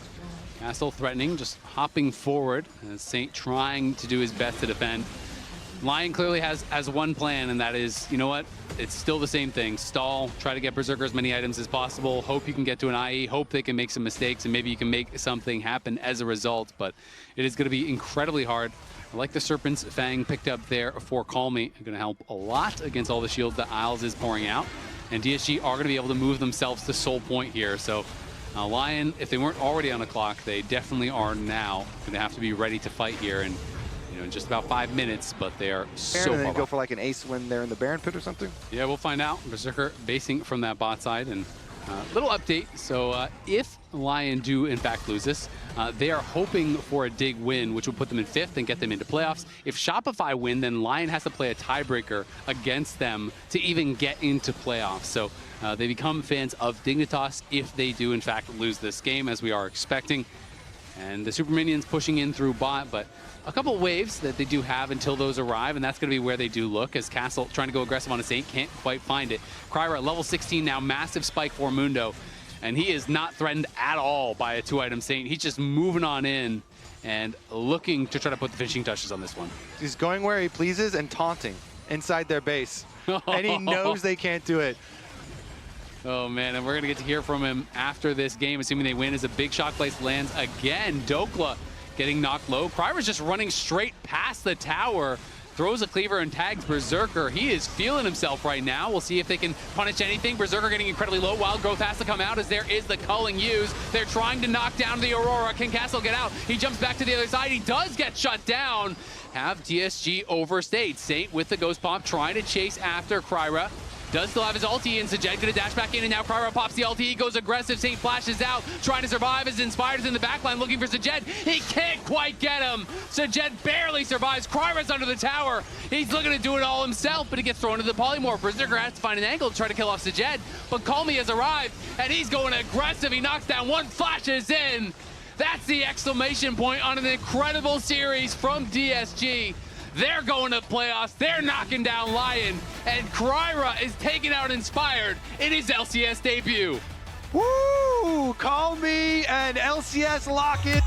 Castle threatening, just hopping forward, as Saint trying to do his best to defend. Lion clearly has one plan, and that is, you know what? It's still the same thing. Stall, try to get Berserker as many items as possible, hope you can get to an IE, hope they can make some mistakes, and maybe you can make something happen as a result, but it is going to be incredibly hard. I like the Serpent's Fang picked up there for Call Me. Going to help a lot against all the shields that Isles is pouring out. And DSG are going to be able to move themselves to Soul Point here. So Lion, if they weren't already on the clock, they definitely are now. Going to have to be ready to fight here in, you know, in just about 5 minutes, but they are so far. And then go for like an ace when they're in the Baron pit or something? Yeah, we'll find out. Berserker basing from that bot side. And little update. So if Lion do in fact lose this, they are hoping for a dig win, which will put them in 5th and get them into playoffs. If Shopify win, then Lion has to play a tiebreaker against them to even get into playoffs. So they become fans of Dignitas if they do in fact lose this game, as we are expecting. And the Super Minions pushing in through bot, but a couple waves that they do have until those arrive, and that's going to be where they do look, as Castle trying to go aggressive on a Saint, can't quite find it. Kryra at level 16 now, massive spike for Mundo, and he is not threatened at all by a 2-item Saint. He's just moving on in and looking to try to put the finishing touches on this one. He's going where he pleases and taunting inside their base, and he knows they can't do it. Oh man, and we're going to get to hear from him after this game, assuming they win, as a big Shock Blast lands again. Dokla getting knocked low. Kryra's just running straight past the tower, throws a cleaver and tags Berserker. He is feeling himself right now. We'll see if they can punish anything. Berserker getting incredibly low. Wild Growth has to come out, as there is the culling used. They're trying to knock down the Aurora. Can Castle get out? He jumps back to the other side. He does get shut down. Have DSG overstayed. Saint with the Ghost Pop trying to chase after Kryra. Does still have his ulti, and Sajed gonna dash back in, and now Kryra pops the ulti. He goes aggressive. Saint flashes out, trying to survive as Inspired's in the backline looking for Sajed. He can't quite get him. Sajed barely survives. Kryra's under the tower. He's looking to do it all himself, but he gets thrown into the polymorph. Berserker has to find an angle to try to kill off Sajed, but Call Me has arrived, and he's going aggressive. He knocks down one, flashes in. That's the exclamation point on an incredible series from DSG. They're going to playoffs, they're knocking down Lion, and Kryra is taking out Inspired in his LCS debut. Woo! Call Me and LCS lock it.